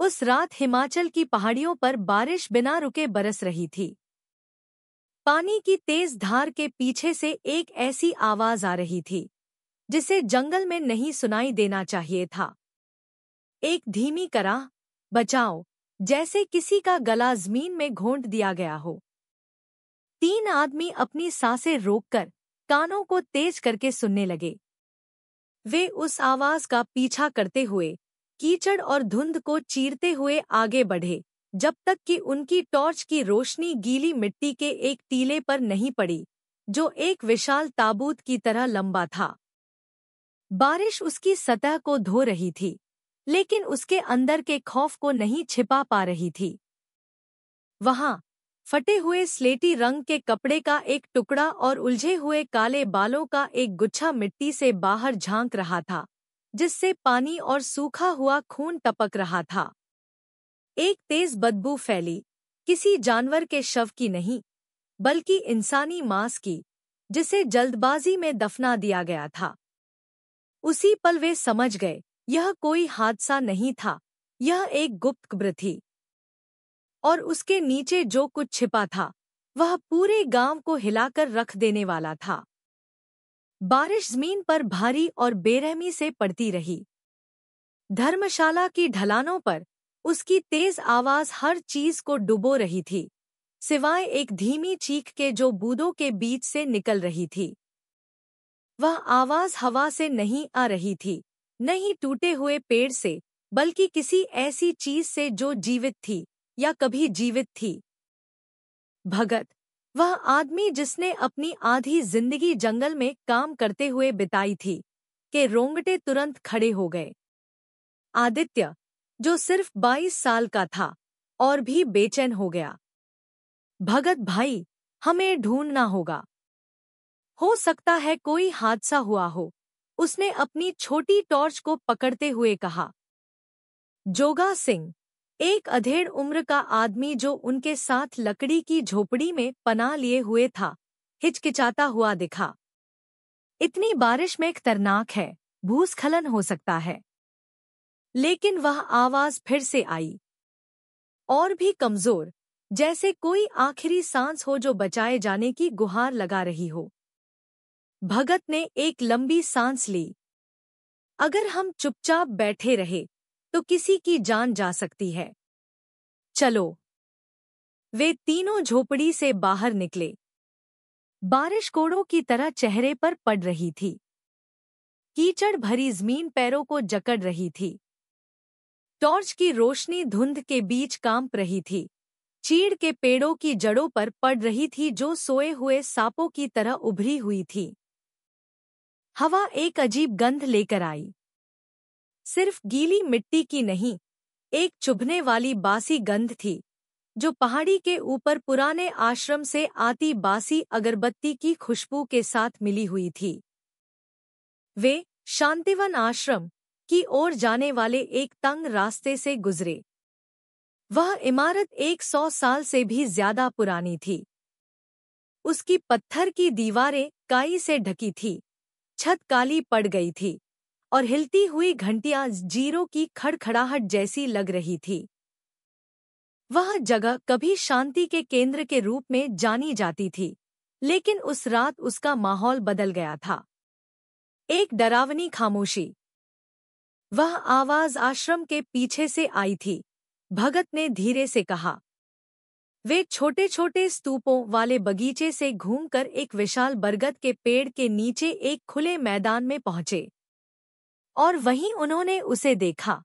उस रात हिमाचल की पहाड़ियों पर बारिश बिना रुके बरस रही थी। पानी की तेज धार के पीछे से एक ऐसी आवाज आ रही थी जिसे जंगल में नहीं सुनाई देना चाहिए था। एक धीमी कराह, बचाओ, जैसे किसी का गला जमीन में घोंट दिया गया हो। 3 आदमी अपनी सांसें रोककर कानों को तेज करके सुनने लगे। वे उस आवाज का पीछा करते हुए कीचड़ और धुंध को चीरते हुए आगे बढ़े जब तक कि उनकी टॉर्च की रोशनी गीली मिट्टी के एक टीले पर नहीं पड़ी जो एक विशाल ताबूत की तरह लंबा था। बारिश उसकी सतह को धो रही थी, लेकिन उसके अंदर के खौफ को नहीं छिपा पा रही थी। वहां फटे हुए स्लेटी रंग के कपड़े का एक टुकड़ा और उलझे हुए काले बालों का एक गुच्छा मिट्टी से बाहर झांक रहा था, जिससे पानी और सूखा हुआ खून टपक रहा था। एक तेज बदबू फैली, किसी जानवर के शव की नहीं, बल्कि इंसानी मांस की, जिसे जल्दबाजी में दफना दिया गया था। उसी पल वे समझ गए, यह कोई हादसा नहीं था, यह एक गुप्त कब्र थी। और उसके नीचे जो कुछ छिपा था, वह पूरे गांव को हिलाकर रख देने वाला था। बारिश जमीन पर भारी और बेरहमी से पड़ती रही। धर्मशाला की ढलानों पर उसकी तेज आवाज हर चीज को डुबो रही थी, सिवाय एक धीमी चीख के जो बूंदों के बीच से निकल रही थी। वह आवाज हवा से नहीं आ रही थी, नहीं टूटे हुए पेड़ से, बल्कि किसी ऐसी चीज से जो जीवित थी या कभी जीवित थी। भगत, वह आदमी जिसने अपनी आधी जिंदगी जंगल में काम करते हुए बिताई थी, के रोंगटे तुरंत खड़े हो गए। आदित्य, जो सिर्फ 22 साल का था, और भी बेचैन हो गया। भगत भाई, हमें ढूंढना होगा। हो सकता है कोई हादसा हुआ हो, उसने अपनी छोटी टॉर्च को पकड़ते हुए कहा। जोगा सिंह, एक अधेड़ उम्र का आदमी जो उनके साथ लकड़ी की झोपड़ी में पनाह लिए हुए था, हिचकिचाता हुआ दिखा। इतनी बारिश में खतरनाक है, भूस्खलन हो सकता है। लेकिन वह आवाज फिर से आई, और भी कमजोर, जैसे कोई आखिरी सांस हो जो बचाए जाने की गुहार लगा रही हो। भगत ने एक लंबी सांस ली। अगर हम चुपचाप बैठे रहे तो किसी की जान जा सकती है। चलो। वे तीनों झोपड़ी से बाहर निकले। बारिश कोड़ों की तरह चेहरे पर पड़ रही थी। कीचड़ भरी जमीन पैरों को जकड़ रही थी। टॉर्च की रोशनी धुंध के बीच कांप रही थी, चीड़ के पेड़ों की जड़ों पर पड़ रही थी जो सोए हुए सांपों की तरह उभरी हुई थी। हवा एक अजीब गंध लेकर आई। सिर्फ गीली मिट्टी की नहीं, एक चुभने वाली बासी गंध थी, जो पहाड़ी के ऊपर पुराने आश्रम से आती बासी अगरबत्ती की खुशबू के साथ मिली हुई थी। वे शांतिवन आश्रम की ओर जाने वाले एक तंग रास्ते से गुजरे। वह इमारत 100 साल से भी ज्यादा पुरानी थी। उसकी पत्थर की दीवारें काई से ढकी थी, छत काली पड़ गई थी, और हिलती हुई घंटियां जीरों की खड़खड़ाहट जैसी लग रही थी। वह जगह कभी शांति के केंद्र के रूप में जानी जाती थी, लेकिन उस रात उसका माहौल बदल गया था। एक डरावनी खामोशी। वह आवाज आश्रम के पीछे से आई थी, भगत ने धीरे से कहा। वे छोटे छोटे स्तूपों वाले बगीचे से घूमकर एक विशाल बरगद के पेड़ के नीचे एक खुले मैदान में पहुंचे। और वहीं उन्होंने उसे देखा।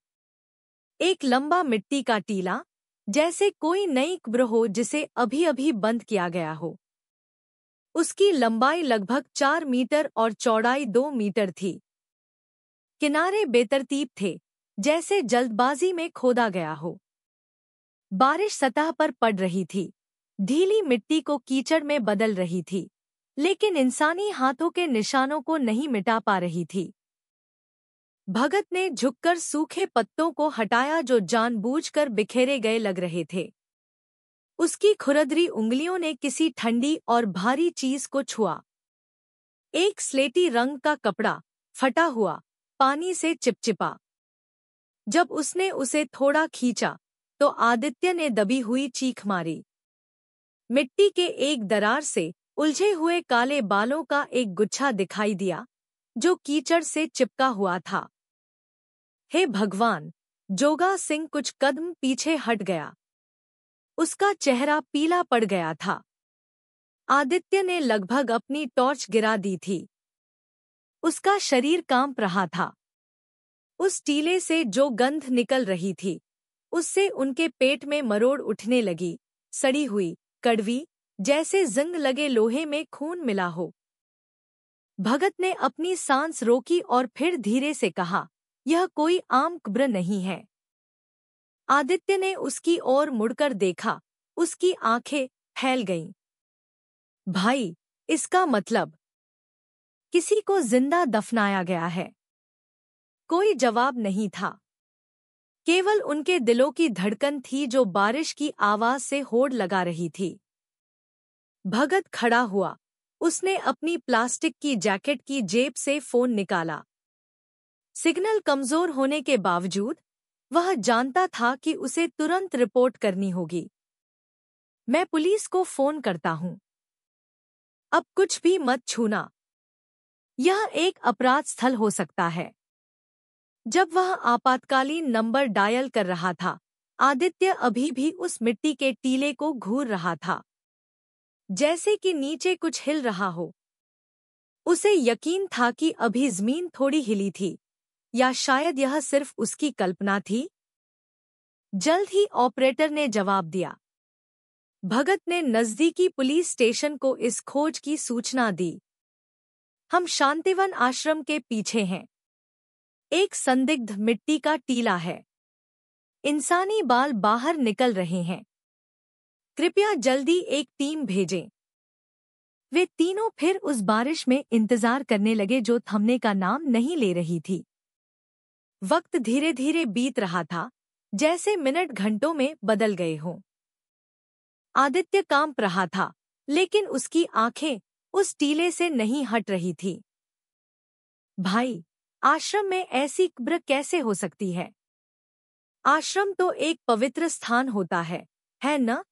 एक लंबा मिट्टी का टीला, जैसे कोई नई कब्र हो जिसे अभी अभी बंद किया गया हो। उसकी लंबाई लगभग 4 मीटर और चौड़ाई 2 मीटर थी। किनारे बेतरतीब थे, जैसे जल्दबाजी में खोदा गया हो। बारिश सतह पर पड़ रही थी, ढीली मिट्टी को कीचड़ में बदल रही थी, लेकिन इंसानी हाथों के निशानों को नहीं मिटा पा रही थी। भगत ने झुककर सूखे पत्तों को हटाया जो जानबूझकर बिखेरे गए लग रहे थे। उसकी खुरदरी उंगलियों ने किसी ठंडी और भारी चीज को छुआ। एक स्लेटी रंग का कपड़ा, फटा हुआ, पानी से चिपचिपा। जब उसने उसे थोड़ा खींचा तो आदित्य ने दबी हुई चीख मारी। मिट्टी के एक दरार से उलझे हुए काले बालों का एक गुच्छा दिखाई दिया जो कीचड़ से चिपका हुआ था। हे भगवान! जोगा सिंह कुछ कदम पीछे हट गया। उसका चेहरा पीला पड़ गया था। आदित्य ने लगभग अपनी टॉर्च गिरा दी थी। उसका शरीर कांप रहा था। उस टीले से जो गंध निकल रही थी, उससे उनके पेट में मरोड़ उठने लगी, सड़ी हुई, कड़वी, जैसे जंग लगे लोहे में खून मिला हो। भगत ने अपनी सांस रोकी और फिर धीरे से कहा, यह कोई आम कब्र नहीं है। आदित्य ने उसकी ओर मुड़कर देखा, उसकी आंखें फैल गईं। भाई, इसका मतलब किसी को जिंदा दफनाया गया है। कोई जवाब नहीं था। केवल उनके दिलों की धड़कन थी जो बारिश की आवाज से होड़ लगा रही थी। भगत खड़ा हुआ। उसने अपनी प्लास्टिक की जैकेट की जेब से फोन निकाला। सिग्नल कमजोर होने के बावजूद वह जानता था कि उसे तुरंत रिपोर्ट करनी होगी। मैं पुलिस को फोन करता हूं। अब कुछ भी मत छूना। यह एक अपराध स्थल हो सकता है। जब वह आपातकालीन नंबर डायल कर रहा था, आदित्य अभी भी उस मिट्टी के टीले को घूर रहा था, जैसे कि नीचे कुछ हिल रहा हो। उसे यकीन था कि अभी जमीन थोड़ी हिली थी, या शायद यह सिर्फ उसकी कल्पना थी। जल्द ही ऑपरेटर ने जवाब दिया। भगत ने नजदीकी पुलिस स्टेशन को इस खोज की सूचना दी। हम शांतिवन आश्रम के पीछे हैं। एक संदिग्ध मिट्टी का टीला है। इंसानी बाल बाहर निकल रहे हैं। कृपया जल्दी एक टीम भेजें। वे तीनों फिर उस बारिश में इंतजार करने लगे जो थमने का नाम नहीं ले रही थी। वक्त धीरे धीरे बीत रहा था, जैसे मिनट घंटों में बदल गए हों। आदित्य कांप रहा था, लेकिन उसकी आंखें उस टीले से नहीं हट रही थी। भाई, आश्रम में ऐसी कब्र कैसे हो सकती है? आश्रम तो एक पवित्र स्थान होता है न?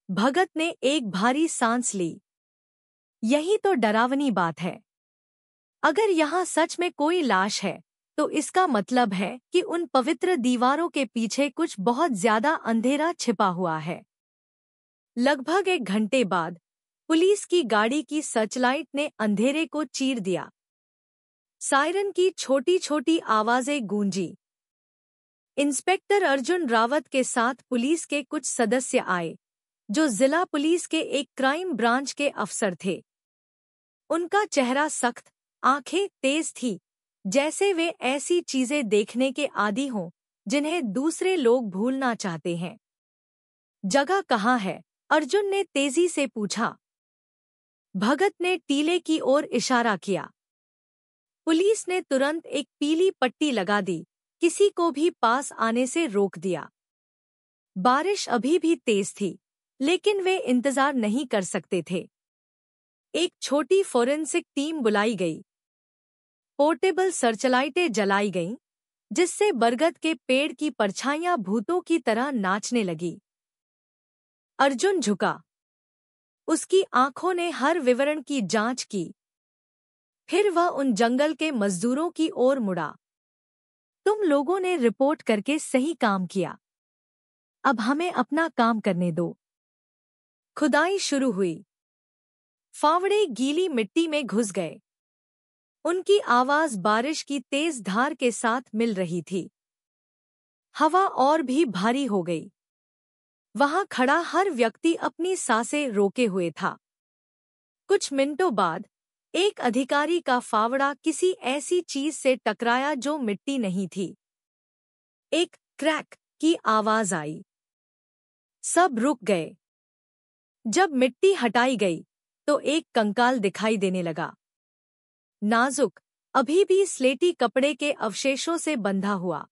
भगत ने एक भारी सांस ली। यही तो डरावनी बात है। अगर यहाँ सच में कोई लाश है, तो इसका मतलब है कि उन पवित्र दीवारों के पीछे कुछ बहुत ज्यादा अंधेरा छिपा हुआ है। लगभग 1 घंटे बाद पुलिस की गाड़ी की सर्चलाइट ने अंधेरे को चीर दिया। सायरन की छोटी छोटी आवाजें गूंजी। इंस्पेक्टर अर्जुन रावत के साथ पुलिस के कुछ सदस्य आए, जो जिला पुलिस के एक क्राइम ब्रांच के अफसर थे। उनका चेहरा सख्त, आंखें तेज थी, जैसे वे ऐसी चीजें देखने के आदी हों जिन्हें दूसरे लोग भूलना चाहते हैं। जगह कहाँ है? अर्जुन ने तेजी से पूछा। भगत ने टीले की ओर इशारा किया। पुलिस ने तुरंत एक पीली पट्टी लगा दी, किसी को भी पास आने से रोक दिया। बारिश अभी भी तेज थी, लेकिन वे इंतजार नहीं कर सकते थे। एक छोटी फोरेंसिक टीम बुलाई गई। पोर्टेबल सर्चलाइटें जलाई गईं, जिससे बरगद के पेड़ की परछाइयां भूतों की तरह नाचने लगी। अर्जुन झुका। उसकी आंखों ने हर विवरण की जांच की। फिर वह उन जंगल के मजदूरों की ओर मुड़ा। तुम लोगों ने रिपोर्ट करके सही काम किया। अब हमें अपना काम करने दो। खुदाई शुरू हुई। फावड़े गीली मिट्टी में घुस गए। उनकी आवाज बारिश की तेज धार के साथ मिल रही थी। हवा और भी भारी हो गई। वहां खड़ा हर व्यक्ति अपनी सांसें रोके हुए था। कुछ मिनटों बाद एक अधिकारी का फावड़ा किसी ऐसी चीज से टकराया जो मिट्टी नहीं थी। एक क्रैक की आवाज आई। सब रुक गए। जब मिट्टी हटाई गई तो एक कंकाल दिखाई देने लगा। नाजुक, अभी भी स्लेटी कपड़े के अवशेषों से बंधा हुआ।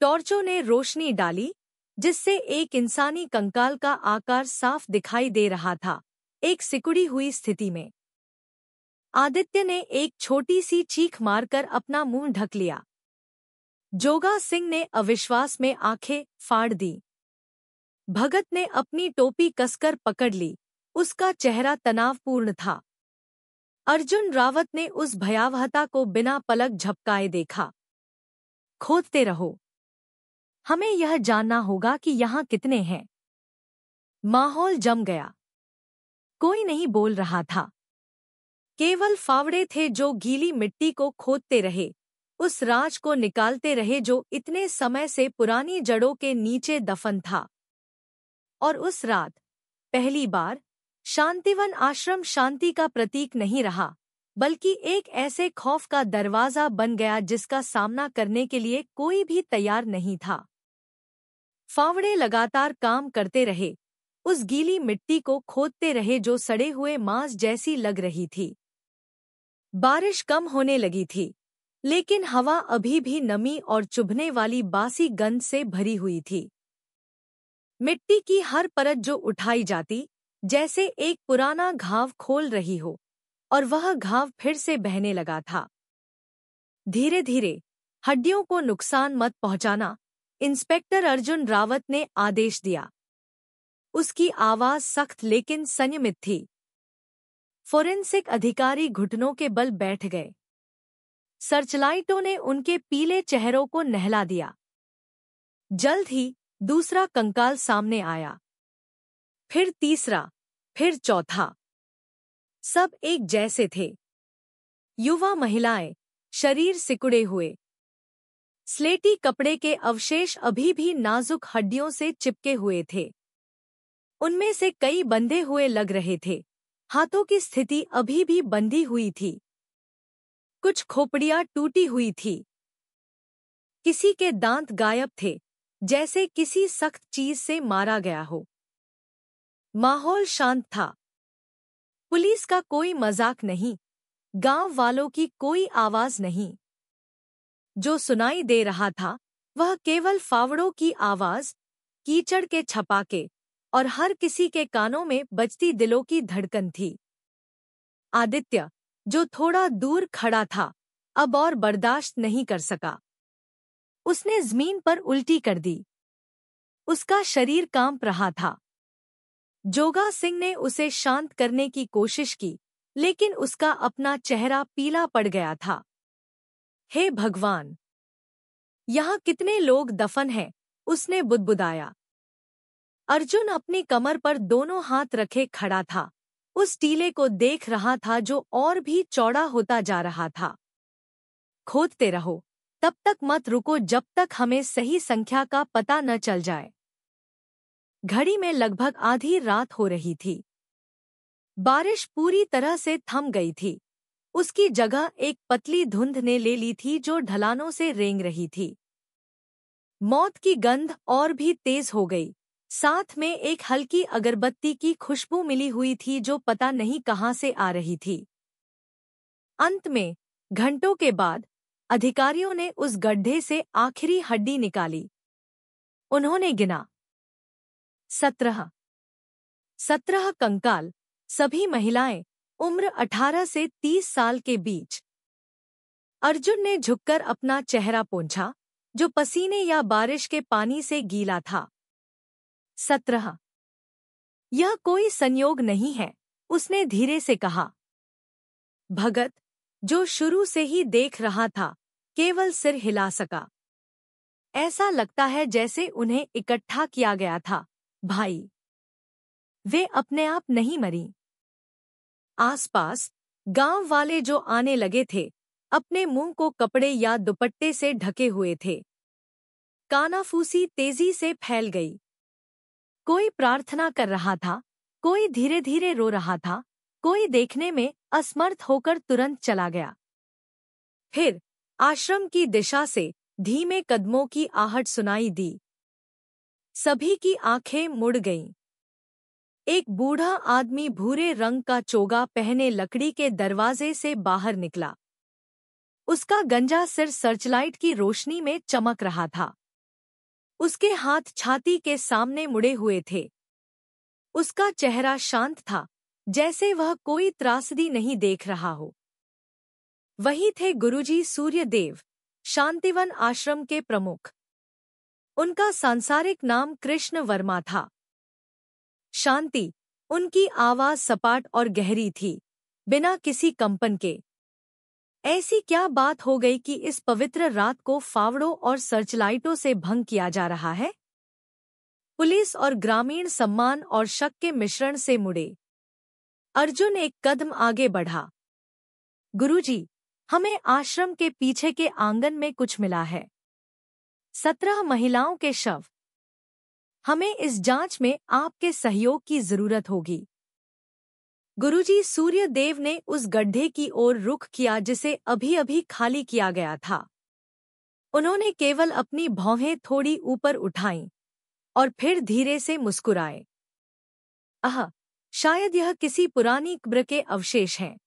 टॉर्चों ने रोशनी डाली, जिससे एक इंसानी कंकाल का आकार साफ दिखाई दे रहा था, एक सिकुड़ी हुई स्थिति में। आदित्य ने एक छोटी सी चीख मारकर अपना मुंह ढक लिया। जोगा सिंह ने अविश्वास में आंखें फाड़ दी। भगत ने अपनी टोपी कसकर पकड़ ली। उसका चेहरा तनावपूर्ण था। अर्जुन रावत ने उस भयावहता को बिना पलक झपकाए देखा। खोदते रहो। हमें यह जानना होगा कि यहाँ कितने हैं। माहौल जम गया। कोई नहीं बोल रहा था। केवल फावड़े थे जो गीली मिट्टी को खोदते रहे, उस राज को निकालते रहे जो इतने समय से पुरानी जड़ों के नीचे दफन था। और उस रात पहली बार शांतिवन आश्रम शांति का प्रतीक नहीं रहा, बल्कि एक ऐसे खौफ का दरवाजा बन गया जिसका सामना करने के लिए कोई भी तैयार नहीं था। फावड़े लगातार काम करते रहे, उस गीली मिट्टी को खोदते रहे जो सड़े हुए मांस जैसी लग रही थी। बारिश कम होने लगी थी, लेकिन हवा अभी भी नमी और चुभने वाली बासी गंध से भरी हुई थी। मिट्टी की हर परत जो उठाई जाती, जैसे एक पुराना घाव खोल रही हो, और वह घाव फिर से बहने लगा था। धीरे धीरे, हड्डियों को नुकसान मत पहुंचाना, इंस्पेक्टर अर्जुन रावत ने आदेश दिया। उसकी आवाज सख्त लेकिन संयमित थी। फोरेंसिक अधिकारी घुटनों के बल बैठ गए। सर्चलाइटों ने उनके पीले चेहरों को नहला दिया। जल्द ही दूसरा कंकाल सामने आया, फिर तीसरा, फिर चौथा। सब एक जैसे थे। युवा महिलाएं, शरीर सिकुड़े हुए। स्लेटी कपड़े के अवशेष अभी भी नाजुक हड्डियों से चिपके हुए थे। उनमें से कई बंधे हुए लग रहे थे। हाथों की स्थिति अभी भी बंधी हुई थी। कुछ खोपड़ियां टूटी हुई थी। किसी के दांत गायब थे, जैसे किसी सख्त चीज से मारा गया हो। माहौल शांत था। पुलिस का कोई मजाक नहीं, गांव वालों की कोई आवाज नहीं। जो सुनाई दे रहा था वह केवल फावड़ों की आवाज, कीचड़ के छपाके और हर किसी के कानों में बजती दिलों की धड़कन थी। आदित्य, जो थोड़ा दूर खड़ा था, अब और बर्दाश्त नहीं कर सका। उसने जमीन पर उल्टी कर दी। उसका शरीर कांप रहा था। जोगा सिंह ने उसे शांत करने की कोशिश की, लेकिन उसका अपना चेहरा पीला पड़ गया था। हे भगवान! यहाँ कितने लोग दफन हैं? उसने बुदबुदाया। अर्जुन अपनी कमर पर दोनों हाथ रखे खड़ा था, उस टीले को देख रहा था जो और भी चौड़ा होता जा रहा था। खोदते रहो, तब तक मत रुको जब तक हमें सही संख्या का पता न चल जाए। घड़ी में लगभग आधी रात हो रही थी। बारिश पूरी तरह से थम गई थी। उसकी जगह एक पतली धुंध ने ले ली थी जो ढलानों से रेंग रही थी। मौत की गंध और भी तेज हो गई। साथ में एक हल्की अगरबत्ती की खुशबू मिली हुई थी जो पता नहीं कहां से आ रही थी। अंत में, घंटों के बाद, अधिकारियों ने उस गड्ढे से आखिरी हड्डी निकाली। उन्होंने गिना। 17 कंकाल, सभी महिलाएं, उम्र 18 से 30 साल के बीच। अर्जुन ने झुककर अपना चेहरा पोंछा, जो पसीने या बारिश के पानी से गीला था। 17। यह कोई संयोग नहीं है, उसने धीरे से कहा। भगत, जो शुरू से ही देख रहा था, केवल सिर हिला सका। ऐसा लगता है जैसे उन्हें इकट्ठा किया गया था, भाई। वे अपने आप नहीं मरी। आसपास गांव वाले जो आने लगे थे, अपने मुंह को कपड़े या दुपट्टे से ढके हुए थे। कानाफूसी तेजी से फैल गई। कोई प्रार्थना कर रहा था, कोई धीरे धीरे रो रहा था, कोई देखने में असमर्थ होकर तुरंत चला गया। फिर आश्रम की दिशा से धीमे कदमों की आहट सुनाई दी। सभी की आंखें मुड़ गईं। एक बूढ़ा आदमी भूरे रंग का चोगा पहने लकड़ी के दरवाजे से बाहर निकला। उसका गंजा सिर सर्चलाइट की रोशनी में चमक रहा था। उसके हाथ छाती के सामने मुड़े हुए थे। उसका चेहरा शांत था, जैसे वह कोई त्रासदी नहीं देख रहा हो। वही थे गुरुजी सूर्यदेव, शांतिवन आश्रम के प्रमुख। उनका सांसारिक नाम कृष्ण वर्मा था। शांति, उनकी आवाज सपाट और गहरी थी, बिना किसी कंपन के। ऐसी क्या बात हो गई कि इस पवित्र रात को फावड़ों और सर्चलाइटों से भंग किया जा रहा है? पुलिस और ग्रामीण सम्मान और शक के मिश्रण से मुड़े। अर्जुन एक कदम आगे बढ़ा। गुरुजी, हमें आश्रम के पीछे के आंगन में कुछ मिला है। 17 महिलाओं के शव। हमें इस जांच में आपके सहयोग की जरूरत होगी। गुरुजी, सूर्यदेव ने उस गड्ढे की ओर रुख किया जिसे अभी-अभी खाली किया गया था। उन्होंने केवल अपनी भौहें थोड़ी ऊपर उठाईं और फिर धीरे से मुस्कुराए। शायद यह किसी पुरानी कब्र के अवशेष हैं।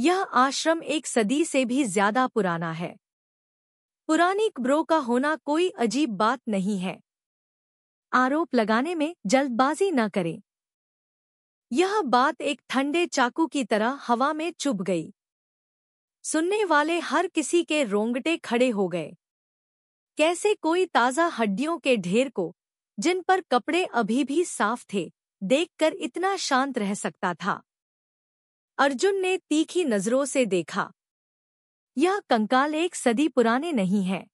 यह आश्रम 1 सदी से भी ज्यादा पुराना है। पुरानी कब्रों का होना कोई अजीब बात नहीं है। आरोप लगाने में जल्दबाजी न करें। यह बात एक ठंडे चाकू की तरह हवा में चुभ गई। सुनने वाले हर किसी के रोंगटे खड़े हो गए। कैसे कोई ताज़ा हड्डियों के ढेर को, जिन पर कपड़े अभी भी साफ थे, देखकर इतना शांत रह सकता था? अर्जुन ने तीखी नजरों से देखा। यह कंकाल 1 सदी पुराने नहीं हैं।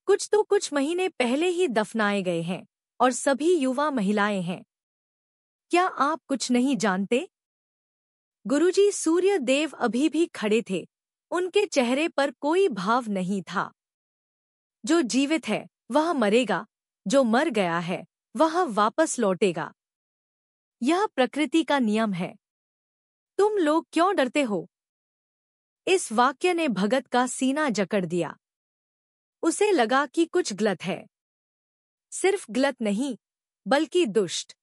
कुछ महीने पहले ही दफनाए गए हैं और सभी युवा महिलाएं हैं। क्या आप कुछ नहीं जानते? गुरुजी, सूर्यदेव अभी भी खड़े थे। उनके चेहरे पर कोई भाव नहीं था। जो जीवित है वह मरेगा, जो मर गया है वह वापस लौटेगा। यह प्रकृति का नियम है। तुम लोग क्यों डरते हो? इस वाक्य ने भगत का सीना जकड़ दिया। उसे लगा कि कुछ गलत है। सिर्फ गलत नहीं, बल्कि दुष्ट।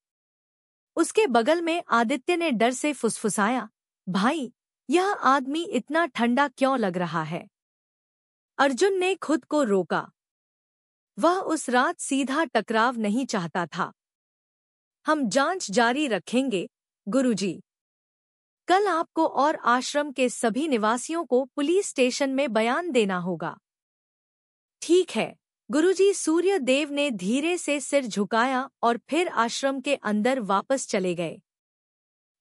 उसके बगल में आदित्य ने डर से फुसफुसाया, भाई, यह आदमी इतना ठंडा क्यों लग रहा है? अर्जुन ने खुद को रोका। वह उस रात सीधा टकराव नहीं चाहता था। हम जांच जारी रखेंगे, गुरुजी। कल आपको और आश्रम के सभी निवासियों को पुलिस स्टेशन में बयान देना होगा। ठीक है, गुरुजी। सूर्यदेव ने धीरे से सिर झुकाया और फिर आश्रम के अंदर वापस चले गए।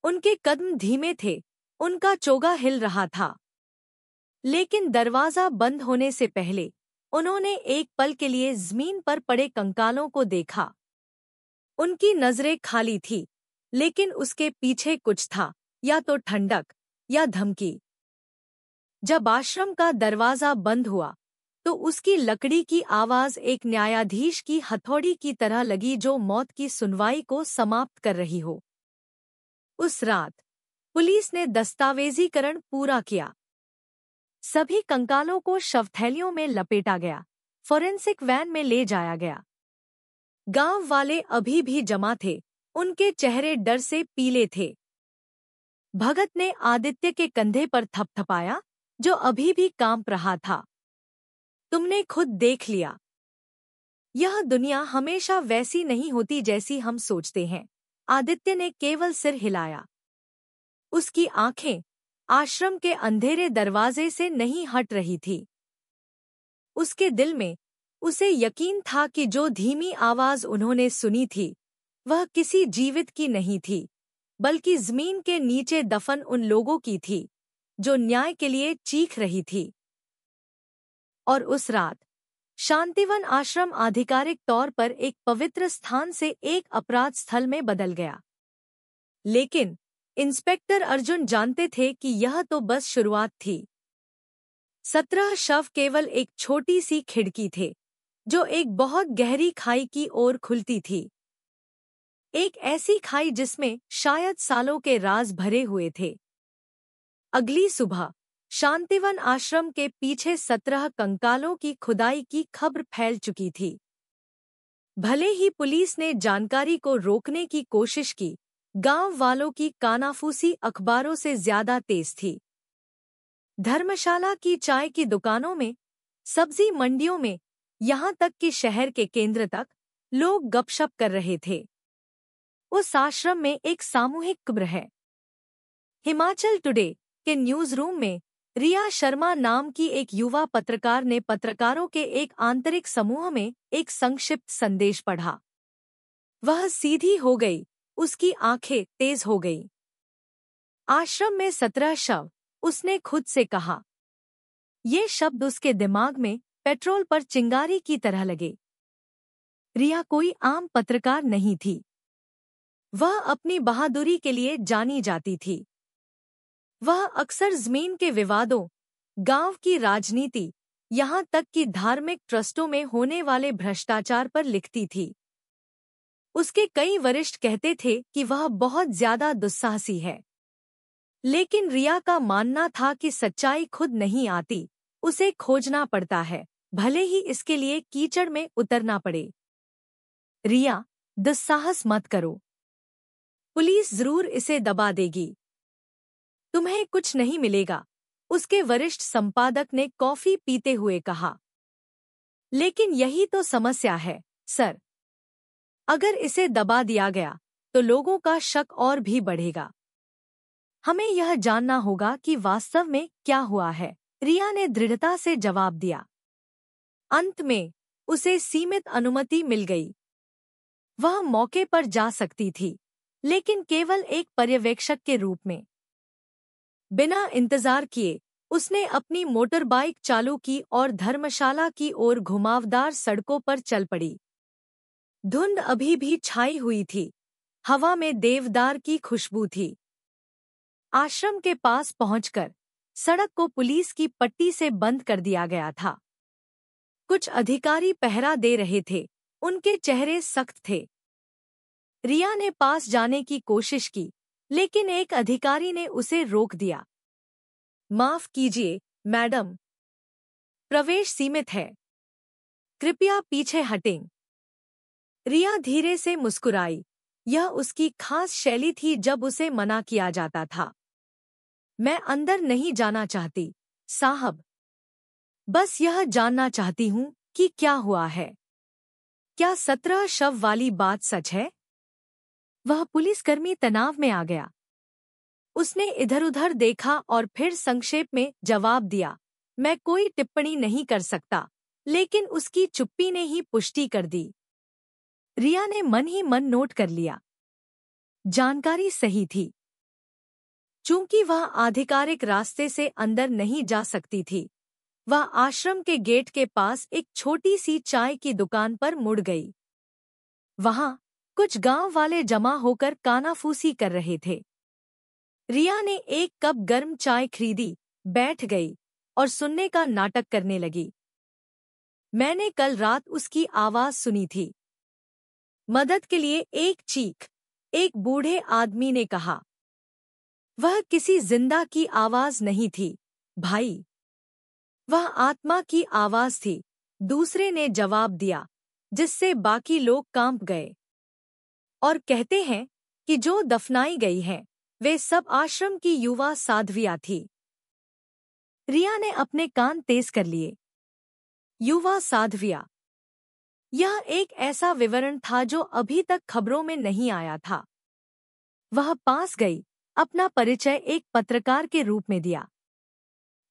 उनके कदम धीमे थे, उनका चोगा हिल रहा था। लेकिन दरवाजा बंद होने से पहले उन्होंने एक पल के लिए जमीन पर पड़े कंकालों को देखा। उनकी नजरें खाली थी, लेकिन उसके पीछे कुछ था, या तो ठंडक या धमकी। जब आश्रम का दरवाजा बंद हुआ तो उसकी लकड़ी की आवाज एक न्यायाधीश की हथौड़ी की तरह लगी जो मौत की सुनवाई को समाप्त कर रही हो। उस रात पुलिस ने दस्तावेजीकरण पूरा किया। सभी कंकालों को शवथैलियों में लपेटा गया, फोरेंसिक वैन में ले जाया गया। गांव वाले अभी भी जमा थे, उनके चेहरे डर से पीले थे। भगत ने आदित्य के कंधे पर थपथपाया, जो अभी भी कांप रहा था। तुमने खुद देख लिया। यह दुनिया हमेशा वैसी नहीं होती जैसी हम सोचते हैं। आदित्य ने केवल सिर हिलाया। उसकी आंखें आश्रम के अंधेरे दरवाजे से नहीं हट रही थी। उसके दिल में उसे यकीन था कि जो धीमी आवाज उन्होंने सुनी थी वह किसी जीवित की नहीं थी, बल्कि जमीन के नीचे दफन उन लोगों की थी जो न्याय के लिए चीख रही थी। और उस रात शांतिवन आश्रम आधिकारिक तौर पर एक पवित्र स्थान से एक अपराध स्थल में बदल गया। लेकिन इंस्पेक्टर अर्जुन जानते थे कि यह तो बस शुरुआत थी। 17 शव केवल एक छोटी सी खिड़की थे, जो एक बहुत गहरी खाई की ओर खुलती थी। एक ऐसी खाई जिसमें शायद सालों के राज भरे हुए थे। अगली सुबह शांतिवन आश्रम के पीछे 17 कंकालों की खुदाई की खबर फैल चुकी थी। भले ही पुलिस ने जानकारी को रोकने की कोशिश की, गांव वालों की कानाफूसी अखबारों से ज्यादा तेज थी। धर्मशाला की चाय की दुकानों में, सब्जी मंडियों में, यहाँ तक कि शहर के केंद्र तक लोग गपशप कर रहे थे। उस आश्रम में एक सामूहिक कब्र है। हिमाचल टुडे के न्यूज रूम में रिया शर्मा नाम की एक युवा पत्रकार ने पत्रकारों के एक आंतरिक समूह में एक संक्षिप्त संदेश पढ़ा। वह सीधी हो गई, उसकी आंखें तेज हो गईं। आश्रम में 17 शव, उसने खुद से कहा। ये शब्द उसके दिमाग में पेट्रोल पर चिंगारी की तरह लगे। रिया कोई आम पत्रकार नहीं थी। वह अपनी बहादुरी के लिए जानी जाती थी। वह अक्सर जमीन के विवादों, गांव की राजनीति, यहाँ तक कि धार्मिक ट्रस्टों में होने वाले भ्रष्टाचार पर लिखती थी। उसके कई वरिष्ठ कहते थे कि वह बहुत ज्यादा दुस्साहसी है। लेकिन रिया का मानना था कि सच्चाई खुद नहीं आती, उसे खोजना पड़ता है, भले ही इसके लिए कीचड़ में उतरना पड़े। रिया, दुस्साहस मत करो। पुलिस जरूर इसे दबा देगी। तुम्हें कुछ नहीं मिलेगा, उसके वरिष्ठ संपादक ने कॉफी पीते हुए कहा। लेकिन यही तो समस्या है, सर। अगर इसे दबा दिया गया तो लोगों का शक और भी बढ़ेगा। हमें यह जानना होगा कि वास्तव में क्या हुआ है, रिया ने दृढ़ता से जवाब दिया। अंत में उसे सीमित अनुमति मिल गई। वह मौके पर जा सकती थी, लेकिन केवल एक पर्यवेक्षक के रूप में। बिना इंतजार किए उसने अपनी मोटर बाइक चालू की और धर्मशाला की ओर घुमावदार सड़कों पर चल पड़ी। धुंध अभी भी छाई हुई थी, हवा में देवदार की खुशबू थी। आश्रम के पास पहुंचकर सड़क को पुलिस की पट्टी से बंद कर दिया गया था। कुछ अधिकारी पहरा दे रहे थे, उनके चेहरे सख्त थे। रिया ने पास जाने की कोशिश की, लेकिन एक अधिकारी ने उसे रोक दिया। माफ कीजिए, मैडम, प्रवेश सीमित है, कृपया पीछे हटें। रिया धीरे से मुस्कुराई। यह उसकी खास शैली थी जब उसे मना किया जाता था। मैं अंदर नहीं जाना चाहती, साहब। बस यह जानना चाहती हूँ कि क्या हुआ है। क्या 17 शव वाली बात सच है? वह पुलिसकर्मी तनाव में आ गया। उसने इधर-उधर देखा और फिर संक्षेप में जवाब दिया, मैं कोई टिप्पणी नहीं कर सकता। लेकिन उसकी चुप्पी ने ही पुष्टि कर दी। रिया ने मन ही मन नोट कर लिया। जानकारी सही थी। चूंकि वह आधिकारिक रास्ते से अंदर नहीं जा सकती थी, वह आश्रम के गेट के पास एक छोटी सी चाय की दुकान पर मुड़ गई। वहां कुछ गांव वाले जमा होकर कानाफूसी कर रहे थे। रिया ने एक कप गर्म चाय खरीदी, बैठ गई और सुनने का नाटक करने लगी। मैंने कल रात उसकी आवाज सुनी थी। मदद के लिए एक चीख, एक बूढ़े आदमी ने कहा। वह किसी जिंदा की आवाज नहीं थी, भाई। वह आत्मा की आवाज थी, दूसरे ने जवाब दिया, जिससे बाकी लोग कांप गए। और कहते हैं कि जो दफनाई गई हैं, वे सब आश्रम की युवा साध्वियां थी। रिया ने अपने कान तेज कर लिए। युवा साध्वियां, यह एक ऐसा विवरण था जो अभी तक खबरों में नहीं आया था। वह पास गई, अपना परिचय एक पत्रकार के रूप में दिया।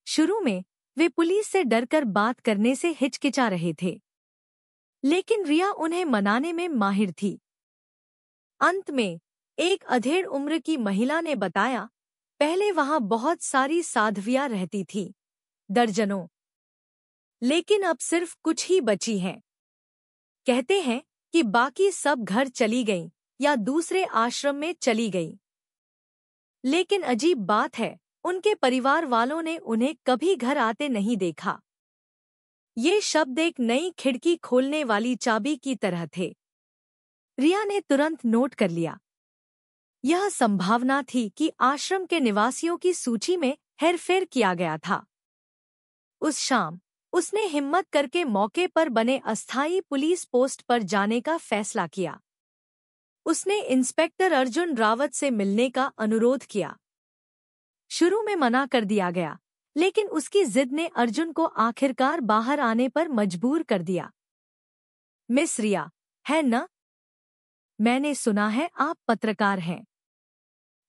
शुरू में वे पुलिस से डरकर बात करने से हिचकिचा रहे थे, लेकिन रिया उन्हें मनाने में माहिर थी। अंत में एक अधेड़ उम्र की महिला ने बताया, पहले वहां बहुत सारी साध्वियां रहती थीं, दर्जनों। लेकिन अब सिर्फ कुछ ही बची हैं। कहते हैं कि बाकी सब घर चली गईं या दूसरे आश्रम में चली गईं। लेकिन अजीब बात है, उनके परिवार वालों ने उन्हें कभी घर आते नहीं देखा। ये शब्द एक नई खिड़की खोलने वाली चाबी की तरह थे। रिया ने तुरंत नोट कर लिया। यह संभावना थी कि आश्रम के निवासियों की सूची में हेरफेर किया गया था। उस शाम उसने हिम्मत करके मौके पर बने अस्थायी पुलिस पोस्ट पर जाने का फैसला किया। उसने इंस्पेक्टर अर्जुन रावत से मिलने का अनुरोध किया। शुरू में मना कर दिया गया, लेकिन उसकी जिद ने अर्जुन को आखिरकार बाहर आने पर मजबूर कर दिया। मिस रिया, है न? मैंने सुना है आप पत्रकार हैं।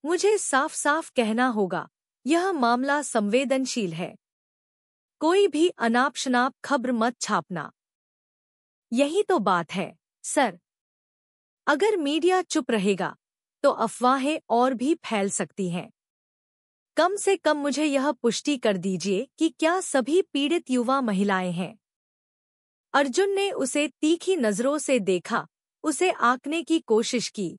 मुझे साफ साफ कहना होगा, यह मामला संवेदनशील है। कोई भी अनाप शनाप खबर मत छापना। यही तो बात है, सर। अगर मीडिया चुप रहेगा तो अफवाहें और भी फैल सकती हैं। कम से कम मुझे यह पुष्टि कर दीजिए कि क्या सभी पीड़ित युवा महिलाएं हैं। अर्जुन ने उसे तीखी नजरों से देखा, उसे आंकने की कोशिश की।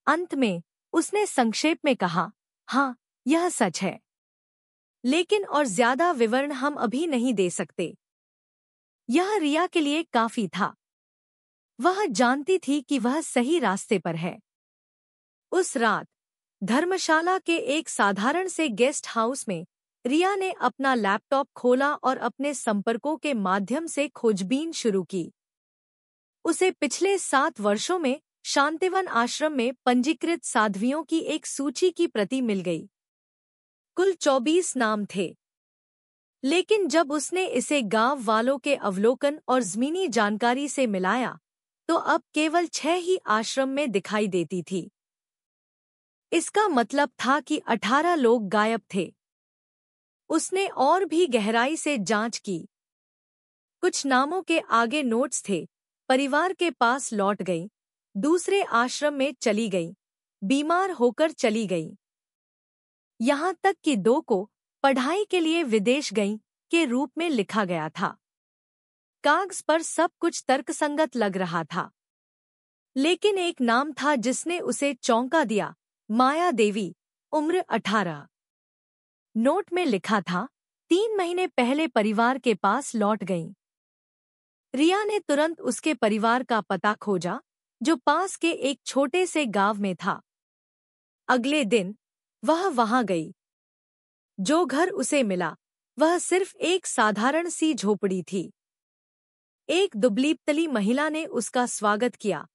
अंत में उसने संक्षेप में कहा, हाँ, यह सच है। लेकिन और ज्यादा विवरण हम अभी नहीं दे सकते। यह रिया के लिए काफी था। वह जानती थी कि वह सही रास्ते पर है। उस रात धर्मशाला के एक साधारण से गेस्ट हाउस में रिया ने अपना लैपटॉप खोला और अपने संपर्कों के माध्यम से खोजबीन शुरू की। उसे पिछले 7 वर्षों में शांतिवन आश्रम में पंजीकृत साध्वियों की एक सूची की प्रति मिल गई। कुल 24 नाम थे। लेकिन जब उसने इसे गांव वालों के अवलोकन और ज़मीनी जानकारी से मिलाया तो अब केवल 6 ही आश्रम में दिखाई देती थी। इसका मतलब था कि 18 लोग गायब थे। उसने और भी गहराई से जांच की। कुछ नामों के आगे नोट्स थे, परिवार के पास लौट गई, दूसरे आश्रम में चली गई, बीमार होकर चली गई। यहाँ तक कि 2 को पढ़ाई के लिए विदेश गई के रूप में लिखा गया था। कागज पर सब कुछ तर्कसंगत लग रहा था। लेकिन एक नाम था जिसने उसे चौंका दिया, माया देवी, उम्र 18। नोट में लिखा था, 3 महीने पहले परिवार के पास लौट गई। रिया ने तुरंत उसके परिवार का पता खोजा, जो पास के एक छोटे से गांव में था। अगले दिन वह वहां गई। जो घर उसे मिला वह सिर्फ एक साधारण सी झोपड़ी थी। एक दुबली-पतली महिला ने उसका स्वागत किया।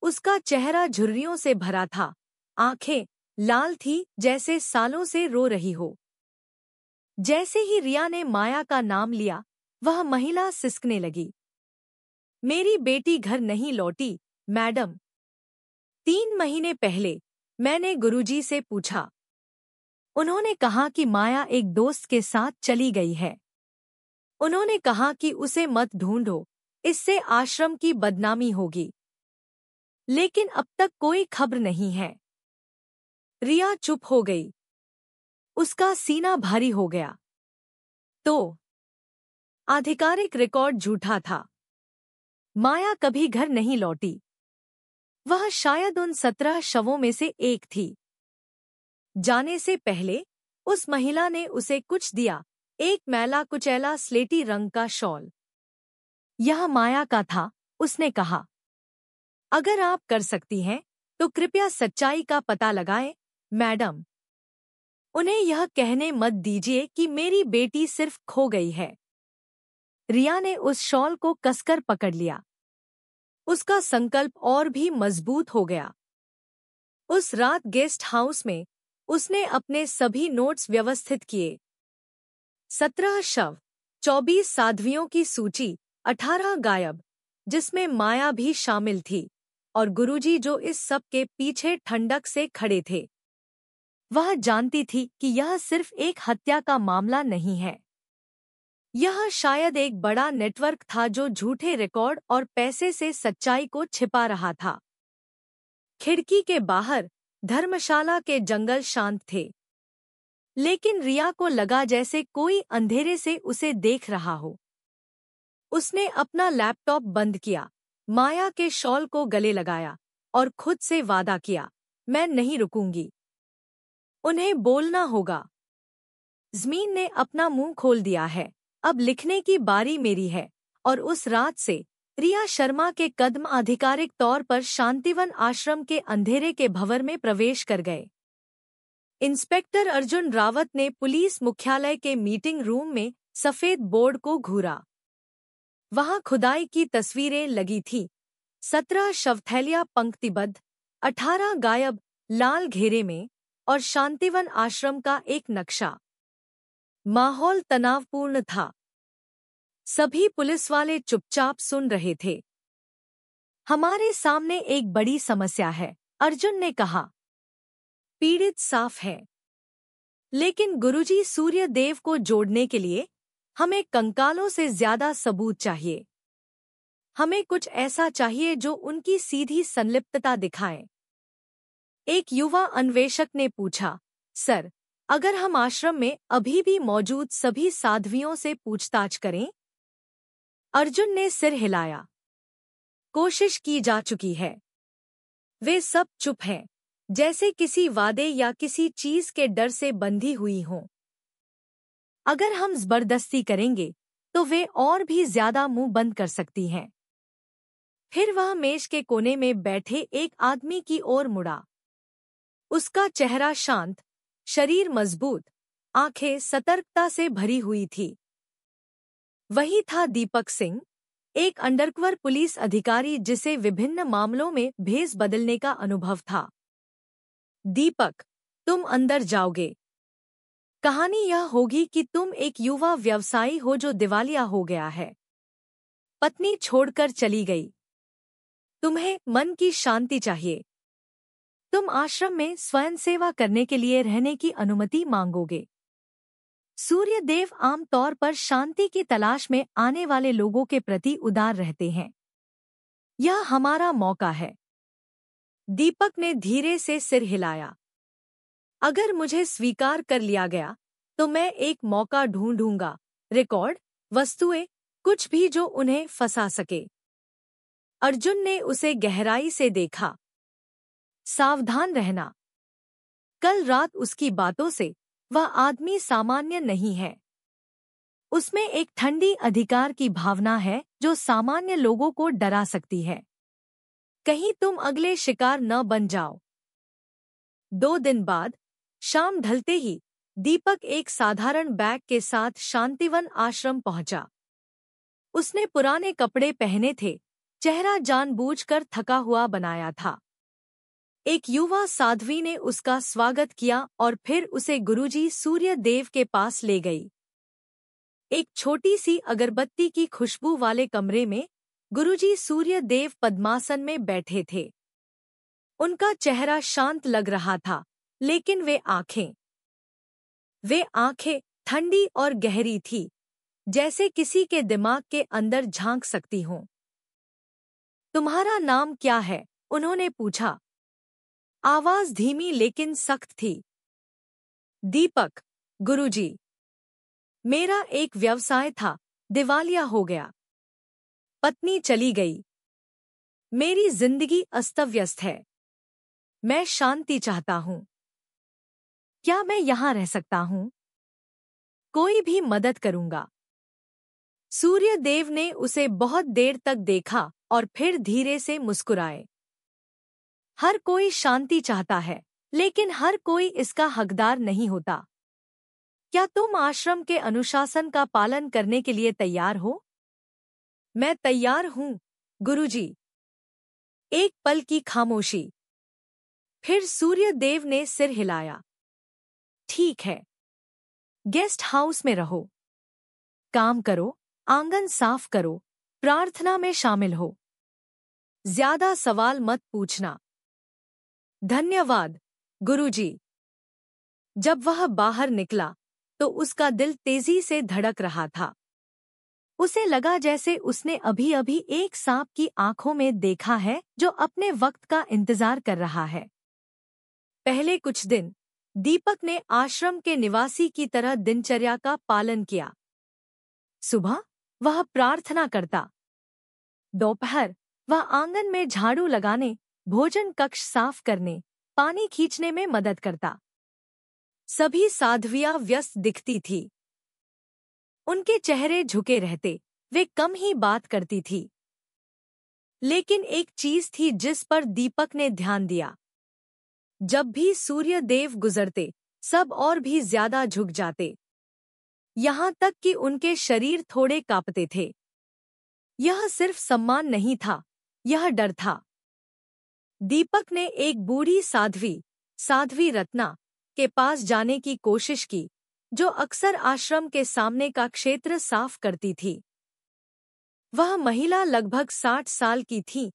उसका चेहरा झुर्रियों से भरा था, आंखें लाल थी जैसे सालों से रो रही हो। जैसे ही रिया ने माया का नाम लिया, वह महिला सिसकने लगी। मेरी बेटी घर नहीं लौटी, मैडम। 3 महीने पहले मैंने गुरुजी से पूछा। उन्होंने कहा कि माया एक दोस्त के साथ चली गई है। उन्होंने कहा कि उसे मत ढूंढो, इससे आश्रम की बदनामी होगी। लेकिन अब तक कोई खबर नहीं है। रिया चुप हो गई। उसका सीना भारी हो गया। तो आधिकारिक रिकॉर्ड झूठा था। माया कभी घर नहीं लौटी। वह शायद उन 17 शवों में से एक थी। जाने से पहले उस महिला ने उसे कुछ दिया, एक मैला कुचैला स्लेटी रंग का शॉल। यह माया का था, उसने कहा। अगर आप कर सकती हैं तो कृपया सच्चाई का पता लगाएं, मैडम। उन्हें यह कहने मत दीजिए कि मेरी बेटी सिर्फ खो गई है। रिया ने उस शॉल को कसकर पकड़ लिया। उसका संकल्प और भी मजबूत हो गया। उस रात गेस्ट हाउस में उसने अपने सभी नोट्स व्यवस्थित किए। 17 शव, 24 साध्वियों की सूची, 18 गायब, जिसमें माया भी शामिल थी, और गुरुजी जो इस सब के पीछे ठंडक से खड़े थे। वह जानती थी कि यह सिर्फ एक हत्या का मामला नहीं है। यह शायद एक बड़ा नेटवर्क था जो झूठे रिकॉर्ड और पैसे से सच्चाई को छिपा रहा था। खिड़की के बाहर धर्मशाला के जंगल शांत थे। लेकिन रिया को लगा जैसे कोई अंधेरे से उसे देख रहा हो। उसने अपना लैपटॉप बंद किया, माया के शॉल को गले लगाया और खुद से वादा किया, मैं नहीं रुकूंगी। उन्हें बोलना होगा। ज़मीन ने अपना मुंह खोल दिया है, अब लिखने की बारी मेरी है। और उस रात से रिया शर्मा के कदम आधिकारिक तौर पर शांतिवन आश्रम के अंधेरे के भंवर में प्रवेश कर गए। इंस्पेक्टर अर्जुन रावत ने पुलिस मुख्यालय के मीटिंग रूम में सफेद बोर्ड को घूरा। वहां खुदाई की तस्वीरें लगी थीं, 17 शवथैलियां पंक्तिबद्ध, 18 गायब लाल घेरे में, और शांतिवन आश्रम का एक नक्शा। माहौल तनावपूर्ण था। सभी पुलिस वाले चुपचाप सुन रहे थे। हमारे सामने एक बड़ी समस्या है, अर्जुन ने कहा। पीड़ित साफ है, लेकिन गुरुजी सूर्यदेव को जोड़ने के लिए हमें कंकालों से ज्यादा सबूत चाहिए। हमें कुछ ऐसा चाहिए जो उनकी सीधी संलिप्तता दिखाए। एक युवा अन्वेषक ने पूछा, सर, अगर हम आश्रम में अभी भी मौजूद सभी साध्वियों से पूछताछ करें? अर्जुन ने सिर हिलाया। कोशिश की जा चुकी है। वे सब चुप हैं, जैसे किसी वादे या किसी चीज के डर से बंधी हुई हों। अगर हम जबरदस्ती करेंगे तो वे और भी ज्यादा मुंह बंद कर सकती हैं। फिर वह मेज के कोने में बैठे एक आदमी की ओर मुड़ा। उसका चेहरा शांत, शरीर मजबूत, आंखें सतर्कता से भरी हुई थी। वही था दीपक सिंह, एक अंडरकवर पुलिस अधिकारी जिसे विभिन्न मामलों में भेस बदलने का अनुभव था। दीपक, तुम अंदर जाओगे। कहानी यह होगी कि तुम एक युवा व्यवसायी हो जो दिवालिया हो गया है। पत्नी छोड़कर चली गई। तुम्हें मन की शांति चाहिए। तुम आश्रम में स्वयं सेवा करने के लिए रहने की अनुमति मांगोगे। सूर्यदेव आमतौर पर शांति की तलाश में आने वाले लोगों के प्रति उदार रहते हैं। यह हमारा मौका है। दीपक ने धीरे से सिर हिलाया। अगर मुझे स्वीकार कर लिया गया तो मैं एक मौका ढूंढूंगा, रिकॉर्ड, वस्तुएं, कुछ भी जो उन्हें फंसा सके। अर्जुन ने उसे गहराई से देखा। सावधान रहना। कल रात उसकी बातों से वह आदमी सामान्य नहीं है। उसमें एक ठंडी अधिकार की भावना है जो सामान्य लोगों को डरा सकती है। कहीं तुम अगले शिकार न बन जाओ। 2 दिन बाद शाम ढलते ही दीपक एक साधारण बैग के साथ शांतिवन आश्रम पहुंचा। उसने पुराने कपड़े पहने थे, चेहरा जानबूझकर थका हुआ बनाया था। एक युवा साध्वी ने उसका स्वागत किया और फिर उसे गुरुजी सूर्यदेव के पास ले गई। एक छोटी सी अगरबत्ती की खुशबू वाले कमरे में गुरुजी सूर्यदेव पद्मासन में बैठे थे। उनका चेहरा शांत लग रहा था, लेकिन वे आंखें ठंडी और गहरी थी, जैसे किसी के दिमाग के अंदर झांक सकती हों। तुम्हारा नाम क्या है? उन्होंने पूछा। आवाज धीमी लेकिन सख्त थी। दीपक, गुरुजी। मेरा एक व्यवसाय था, दिवालिया हो गया। पत्नी चली गई। मेरी जिंदगी अस्त-व्यस्त है। मैं शांति चाहता हूं। क्या मैं यहां रह सकता हूं? कोई भी मदद करूंगा। सूर्यदेव ने उसे बहुत देर तक देखा और फिर धीरे से मुस्कुराए। हर कोई शांति चाहता है, लेकिन हर कोई इसका हकदार नहीं होता। क्या तुम आश्रम के अनुशासन का पालन करने के लिए तैयार हो? मैं तैयार हूं, गुरुजी। एक पल की खामोशी। फिर सूर्यदेव ने सिर हिलाया। ठीक है। गेस्ट हाउस में रहो। काम करो, आंगन साफ करो, प्रार्थना में शामिल हो। ज्यादा सवाल मत पूछना। धन्यवाद, गुरुजी। जब वह बाहर निकला तो उसका दिल तेजी से धड़क रहा था। उसे लगा जैसे उसने अभी-अभी एक सांप की आंखों में देखा है जो अपने वक्त का इंतजार कर रहा है। पहले कुछ दिन दीपक ने आश्रम के निवासी की तरह दिनचर्या का पालन किया। सुबह वह प्रार्थना करता। दोपहर वह आंगन में झाड़ू लगाने, भोजन कक्ष साफ करने, पानी खींचने में मदद करता। सभी साध्वियां व्यस्त दिखती थी। उनके चेहरे झुके रहते, वे कम ही बात करती थी। लेकिन एक चीज थी जिस पर दीपक ने ध्यान दिया। जब भी सूर्यदेव गुजरते, सब और भी ज्यादा झुक जाते। यहां तक कि उनके शरीर थोड़े कांपते थे। यह सिर्फ सम्मान नहीं था, यह डर था। दीपक ने एक बूढ़ी साध्वी रत्ना के पास जाने की कोशिश की, जो अक्सर आश्रम के सामने का क्षेत्र साफ करती थी। वह महिला लगभग 60 साल की थी,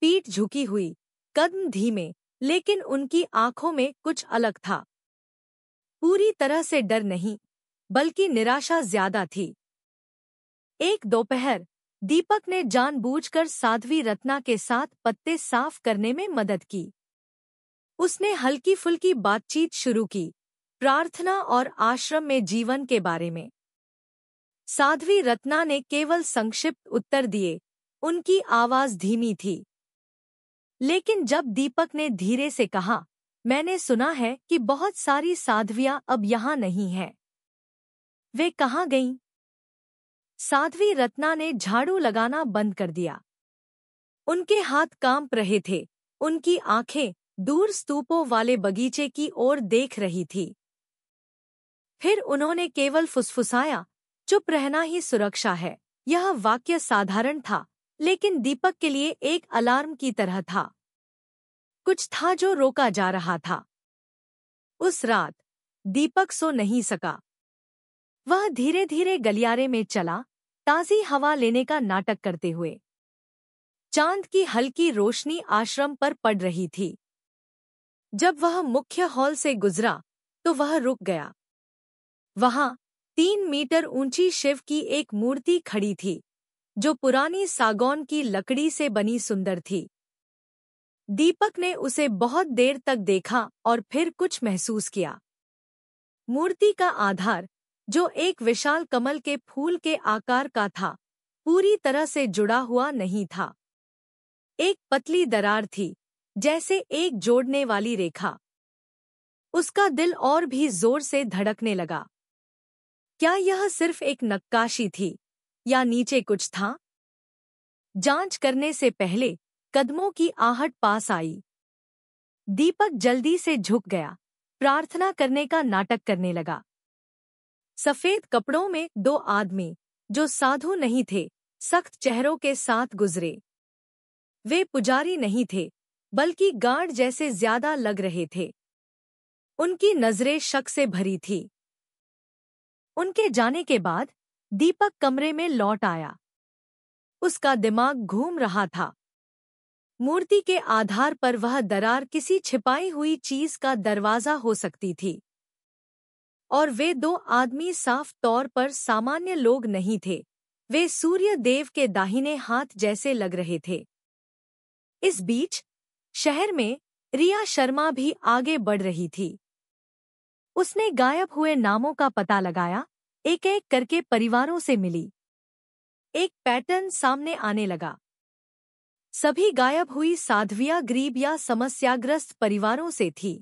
पीठ झुकी हुई, कदम धीमे, लेकिन उनकी आंखों में कुछ अलग था। पूरी तरह से डर नहीं, बल्कि निराशा ज्यादा थी। एक दोपहर दीपक ने जानबूझकर साध्वी रत्ना के साथ पत्ते साफ करने में मदद की। उसने हल्की फुल्की बातचीत शुरू की, प्रार्थना और आश्रम में जीवन के बारे में। साध्वी रत्ना ने केवल संक्षिप्त उत्तर दिए, उनकी आवाज धीमी थी। लेकिन जब दीपक ने धीरे से कहा, मैंने सुना है कि बहुत सारी साध्वियां अब यहाँ नहीं हैं। वे कहाँ गईं? साध्वी रत्ना ने झाड़ू लगाना बंद कर दिया। उनके हाथ कांप रहे थे, उनकी आंखें दूर स्तूपों वाले बगीचे की ओर देख रही थी। फिर उन्होंने केवल फुसफुसाया, चुप रहना ही सुरक्षा है। यह वाक्य साधारण था, लेकिन दीपक के लिए एक अलार्म की तरह था। कुछ था जो रोका जा रहा था। उस रात दीपक सो नहीं सका। वह धीरे धीरे गलियारे में चला, ताज़ी हवा लेने का नाटक करते हुए। चांद की हल्की रोशनी आश्रम पर पड़ रही थी। जब वह मुख्य हॉल से गुजरा तो वह रुक गया। वहां 3 मीटर ऊंची शिव की एक मूर्ति खड़ी थी, जो पुरानी सागौन की लकड़ी से बनी सुंदर थी। दीपक ने उसे बहुत देर तक देखा और फिर कुछ महसूस किया। मूर्ति का आधार, जो एक विशाल कमल के फूल के आकार का था, पूरी तरह से जुड़ा हुआ नहीं था। एक पतली दरार थी, जैसे एक जोड़ने वाली रेखा। उसका दिल और भी जोर से धड़कने लगा। क्या यह सिर्फ एक नक्काशी थी, या नीचे कुछ था? जांच करने से पहले कदमों की आहट पास आई। दीपक जल्दी से झुक गया, प्रार्थना करने का नाटक करने लगा। सफेद कपड़ों में 2 आदमी, जो साधु नहीं थे, सख्त चेहरों के साथ गुजरे। वे पुजारी नहीं थे, बल्कि गार्ड जैसे ज्यादा लग रहे थे। उनकी नजरें शक से भरी थी। उनके जाने के बाद दीपक कमरे में लौट आया। उसका दिमाग घूम रहा था। मूर्ति के आधार पर वह दरार किसी छिपाई हुई चीज का दरवाजा हो सकती थी। और वे 2 आदमी साफ तौर पर सामान्य लोग नहीं थे। वे सूर्य देव के दाहिने हाथ जैसे लग रहे थे। इस बीच शहर में रिया शर्मा भी आगे बढ़ रही थी। उसने गायब हुए नामों का पता लगाया, एक एक करके परिवारों से मिली। एक पैटर्न सामने आने लगा। सभी गायब हुई साध्वियां गरीब या समस्याग्रस्त परिवारों से थी।